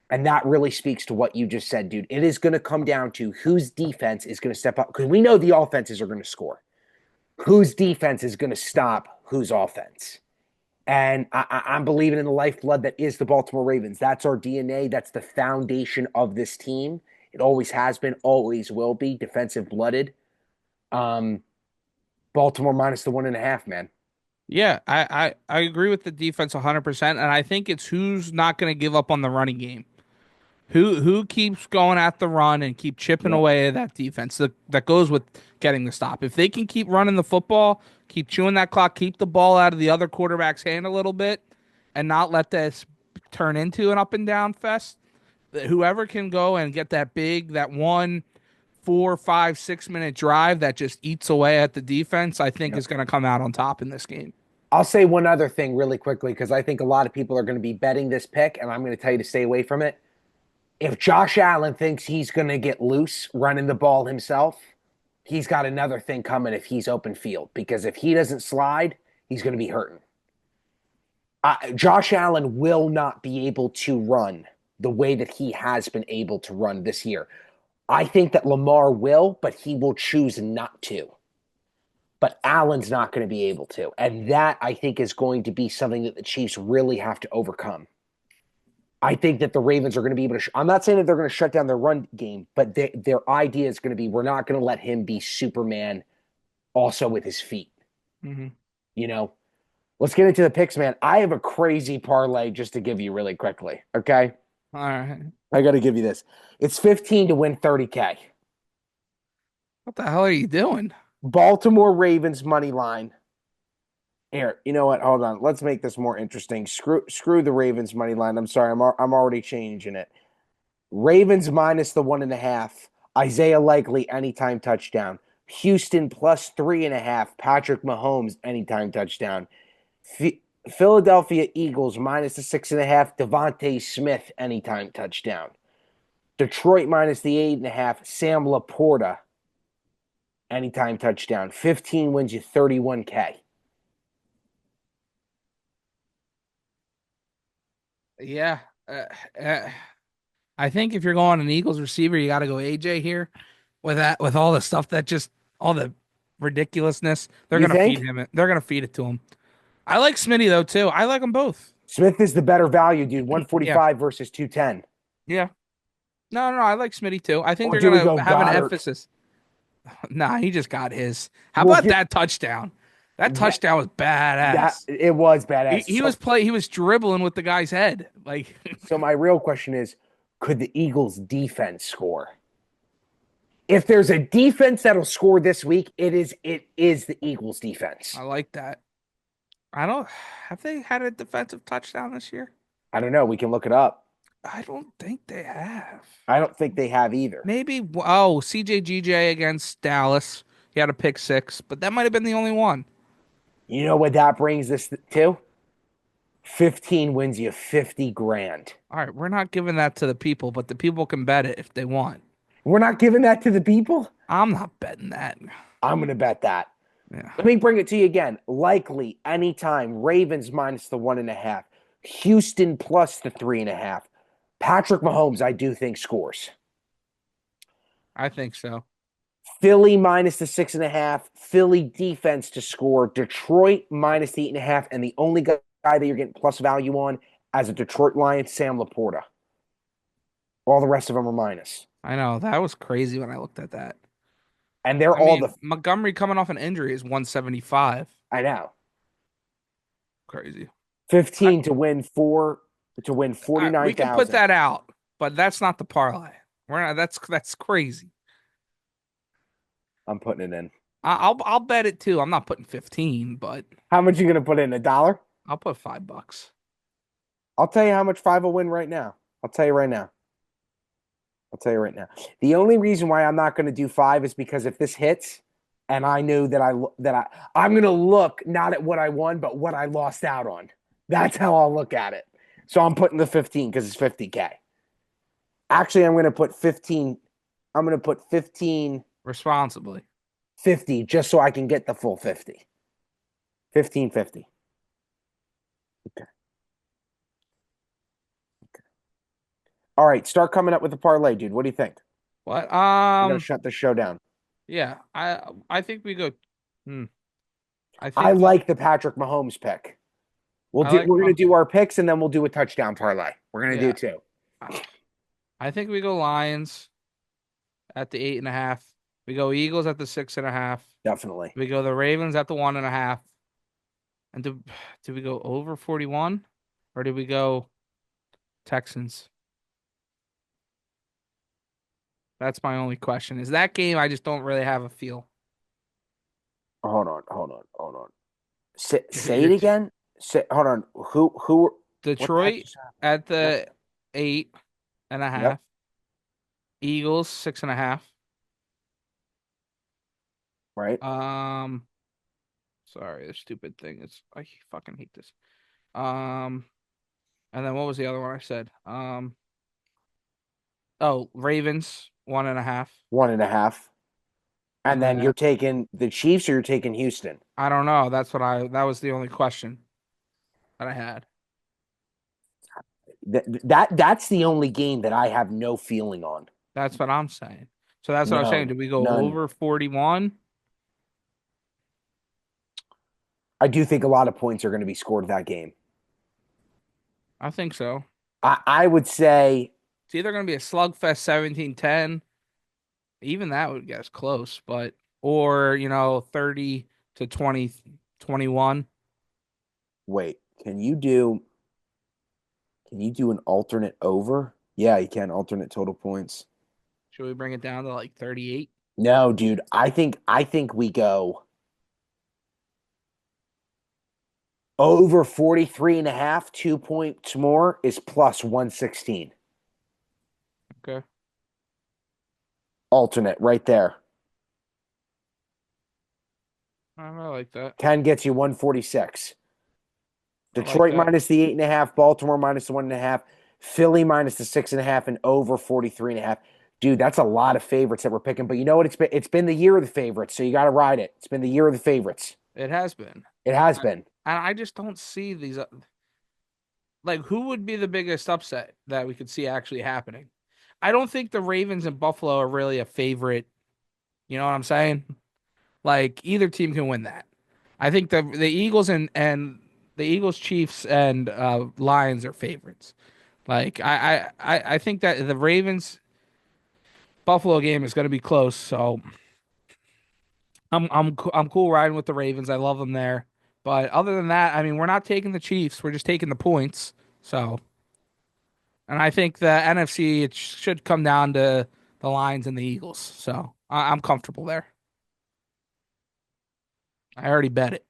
And that really speaks to what you just said, dude. It is going to come down to whose defense is going to step up, because we know the offenses are going to score. Whose defense is going to stop whose offense? And I'm believing in the lifeblood that is the Baltimore Ravens. That's our DNA. That's the foundation of this team. It always has been, always will be. Defensive blooded. Um, Baltimore minus the 1.5, man. Yeah, I agree with the defense 100%, and I think it's who's not going to give up on the running game. Who keeps going at the run and keep chipping Yep. away at that defense that goes with getting the stop. If they can keep running the football, keep chewing that clock, keep the ball out of the other quarterback's hand a little bit, and not let this turn into an up and down fest, whoever can go and get that 1, 4, 5, 6 minute drive that just eats away at the defense, I think Yep. is going to come out on top in this game. I'll say one other thing really quickly because I think a lot of people are going to be betting this pick, and I'm going to tell you to stay away from it. If Josh Allen thinks he's going to get loose running the ball himself, he's got another thing coming if he's open field because if he doesn't slide, he's going to be hurting. Josh Allen will not be able to run the way that he has been able to run this year. I think that Lamar will, but he will choose not to. But Allen's not going to be able to. And that, I think, is going to be something that the Chiefs really have to overcome. I think that the Ravens are going to be able to. I'm not saying that they're going to shut down their run game, but their idea is going to be we're not going to let him be Superman also with his feet. Mm-hmm. You know, let's get into the picks, man. I have a crazy parlay just to give you really quickly. Okay. All right. I got to give you this. It's 15 to win 30K. What the hell are you doing? Baltimore Ravens money line. Here, you know what? Hold on. Let's make this more interesting. Screw the Ravens money line. I'm sorry. I'm already changing it. Ravens minus the 1.5. Isaiah Likely anytime touchdown. Houston plus 3.5. Patrick Mahomes anytime touchdown. Philadelphia Eagles minus the 6.5. Devontae Smith anytime touchdown. Detroit minus the 8.5. Sam Laporta anytime touchdown. 15 wins you 31K. Yeah. Uh, uh, I think if you're going an Eagles receiver, you got to go AJ here with all the stuff that just all the ridiculousness. They're You gonna feed think? him it. They're gonna feed it to him. I like Smitty though too. I like them both. Smith is the better value, dude. Yeah. 145 versus 210. Yeah. No, no, no. I like Smitty too. I think Or they're do we gonna go have an Goddard? emphasis. Nah, he just got his. How Well, about here that touchdown? That that touchdown was that badass. it was He, badass. he was play. He was dribbling with the guy's head. Like, So my real question is, could the Eagles defense score? If there's a defense that'll score this week, it is the Eagles defense. I like that. I don't. Have they had a defensive touchdown this year? I don't know. We can look it up. I don't think they have. I don't think they have either. Maybe. Oh, CJGJ against Dallas. He had a pick six, but that might have been the only one. You know what that brings us to? 15 wins you 50 grand. All right, we're not giving that to the people, but the people can bet it if they want. We're not giving that to the people? I'm not betting that. I'm going to bet that. Yeah. Let me bring it to you again. Likely anytime Ravens minus the 1.5, Houston plus the 3.5. Patrick Mahomes, I do think scores. I think so. Philly minus the 6.5. Philly defense to score. Detroit minus the 8.5. And the only guy that you're getting plus value on as a Detroit Lion, Sam Laporta. All the rest of them are minus. I know that was crazy when I looked at that. And they're I all mean, the. Montgomery coming off an injury is 175. I know. Crazy. I, 15 to win we can put 49,000. that out, but that's not the parlay. We're not. That's crazy. I'm putting it in. I'll bet it too. I'm not putting 15, but How much you gonna put in? $1? I'll put $5. I'll tell you how much five will win right now. I'll tell you right now. I'll tell you right now. The only reason why I'm not going to do five is because if this hits, and I knew I'm going to look not at what I won, but what I lost out on. That's how I'll look at it. So I'm putting the 15 because it's 50K. Actually, I'm going to put 15. I'm going to put 15, Responsibly. 50 just so I can get the full 50. 1550. Okay. All right, start coming up with the parlay, dude. What do you think? What? We're gonna shut the show down. Yeah. I think we go. Hmm. I I think like the Patrick Mahomes pick. I like. We're gonna do our picks and then we'll do a touchdown parlay. We're gonna do Yeah. two. I think we go Lions. at the 8.5. We go Eagles at the 6.5. Definitely. We go the Ravens at the 1.5. And do we go over 41? Or did we go Texans? That's my only question. Is that game I just don't really have a feel. Hold on. Say You're it again. Hold on. What the heck Detroit just happened? at What? the 8.5. Yep. Eagles 6.5. Right. Um, sorry, the stupid thing is I fucking hate this. Um, and then what was the other one I said? Oh, Ravens 1.5. 1.5. And And then then you're taking the Chiefs or you're taking Houston. I don't know. That was the only question that I had. That's the only game that I have no feeling on. That's what I'm saying. So that's what I was saying. No, Did we go none. over 41? I do think a lot of points are going to be scored that game. I think so. I would say, It's either going to be a slugfest 17-10. Even that would get us close, but or 30 to 20, 21. wait, can you do an alternate over? Yeah, you can alternate total points. Should we bring it down to like 38? No, dude. I think we go over 43 and a half, 2 points more is plus 116. Okay. Alternate right there. I like that. 10 gets you 146. I like Detroit that. minus the 8.5, Baltimore minus the 1.5, Philly minus the 6.5, and over 43.5. Dude, that's a lot of favorites that we're picking. But you know what? It's been the year of the favorites, so you got to ride it. It's been the year of the favorites. It has been. It has I- been. And I just don't see these like who would be the biggest upset that we could see actually happening? I don't think the Ravens and Buffalo are really a favorite. You know what I'm saying? Like either team can win that. I think the Eagles and the Eagles, Chiefs, and Lions are favorites. Like I think that the Ravens Buffalo game is going to be close. So I'm cool riding with the Ravens. I love them there. But other than that, I mean, we're not taking the Chiefs. We're just taking the points. So, and I think the NFC it should come down to the Lions and the Eagles. So I'm comfortable there. I already bet it.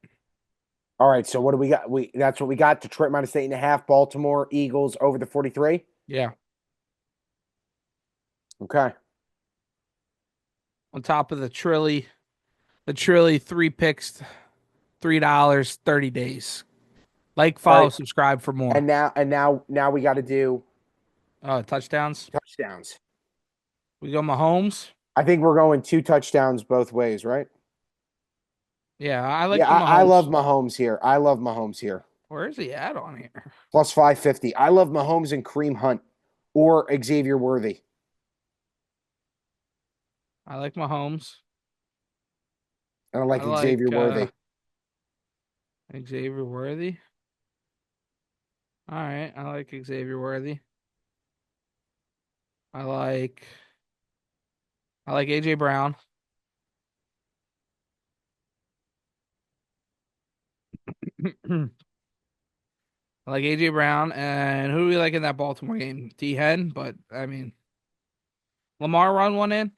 All right, so what do we got? That's what we got. Detroit minus 8.5, Baltimore, Eagles over the 43. Yeah. Okay. On top of the Trilly 3 picks, $3, 30 days. Like, All follow, right. subscribe for more. And now we got to do Touchdowns. touchdowns. We go Mahomes. I think we're going two touchdowns both ways, right? Yeah, I like Yeah, the I love Mahomes. Mahomes here. I love Mahomes here. Where is he at on here? Plus 550. I love Mahomes and Kareem Hunt or Xavier Worthy. I like Mahomes. And I I like Xavier like Worthy. Xavier Worthy. All right, I like Xavier Worthy. I like I like AJ Brown. I like AJ Brown. And who do we like in that Baltimore game? D Hen, but I mean Lamar run one in.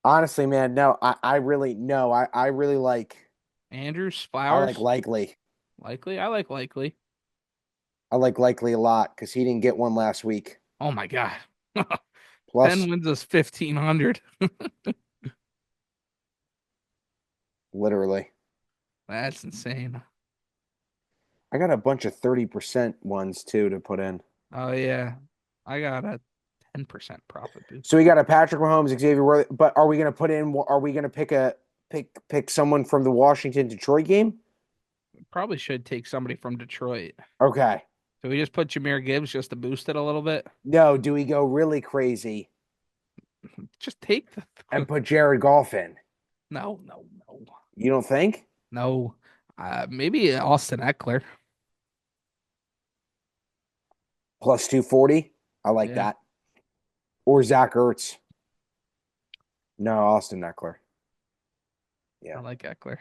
Honestly, man, no, I really no, I really Andrews, I like Flowers, Likely. likely. I like likely. I like Likely a lot because he didn't get one last week. Oh my God. Plus, 10 wins us 1,500. literally. That's insane. I got a bunch of 30% ones too to put in. Oh yeah. I got a 10% profit boost. So we got a Patrick Mahomes, Xavier Worthy, but are we going to put in? Are we going to pick someone from the Washington Detroit game? Probably should take somebody from Detroit. Okay. So we just put Jameer Gibbs just to boost it a little bit. No, do we go really crazy Just take and the put Jared Goff in? no, no, no, You don't think? no. Maybe Austin Eckler. Plus 240. I like Yeah. that. Or Zach Ertz. No, Austin Eckler. I Yeah. like Eckler.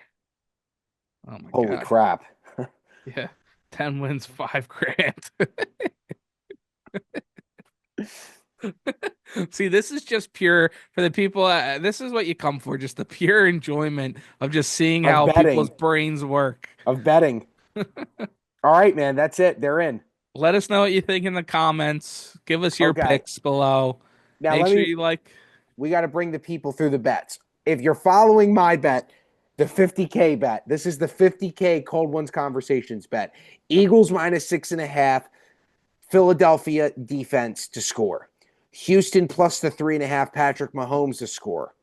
Oh my Holy God. crap. Yeah. 10 wins, 5 grand. See, this is just pure for the people. This is what you come for, just the pure enjoyment of just seeing Of how people's betting. brains work. Of betting. All right, man. That's it. They're in. Let us know what you think in the comments. Give us your Okay. picks below. Now Make let sure me you like. we got to bring the people through the bets. If you're following my bet, the 50K bet, this is the 50K Cold Ones Conversations bet. Eagles minus 6.5, Philadelphia defense to score. Houston plus the 3.5, Patrick Mahomes to score.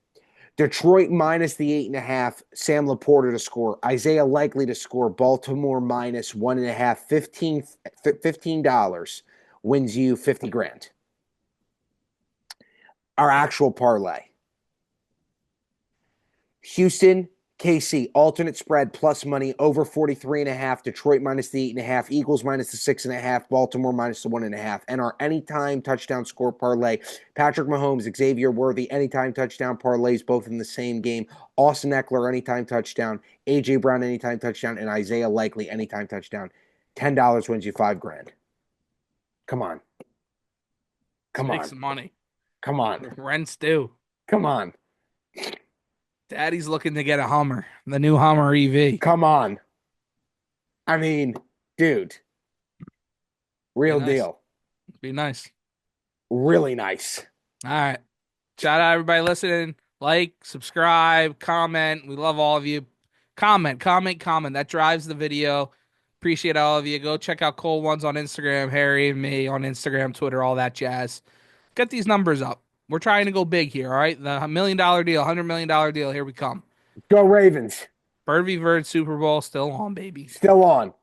Detroit minus the 8.5, Sam Laporta to score. Isaiah Likely to score. Baltimore minus 1.5, $15 wins you 50 grand. Our actual parlay. Houston, KC, alternate spread plus money over 43.5. Detroit minus the 8.5. Eagles minus the 6.5. Baltimore minus the 1.5. And our anytime touchdown score parlay. Patrick Mahomes, Xavier Worthy, anytime touchdown parlays, both in the same game. Austin Eckler, anytime touchdown. AJ Brown, anytime touchdown. And Isaiah Likely, anytime touchdown. $10 wins you 5 grand. Come on. Let's Come make on. some money. Come on. Rent's due. Come on. Daddy's looking to get a Hummer, the new Hummer EV. Come on. I mean, dude, Be real nice. deal. Be nice. Really nice. All right. Shout out everybody listening. Like, subscribe, comment. We love all of you. Comment, comment, comment. That drives the video. Appreciate all of you. Go check out Cole Ones on Instagram, Harry and me on Instagram, Twitter, all that jazz. Get these numbers up. We're trying to go big here, all right? The $1 million deal, $100 million deal. Here we come. Go Ravens. Bird v. Bird Super Bowl still on, baby. Still on.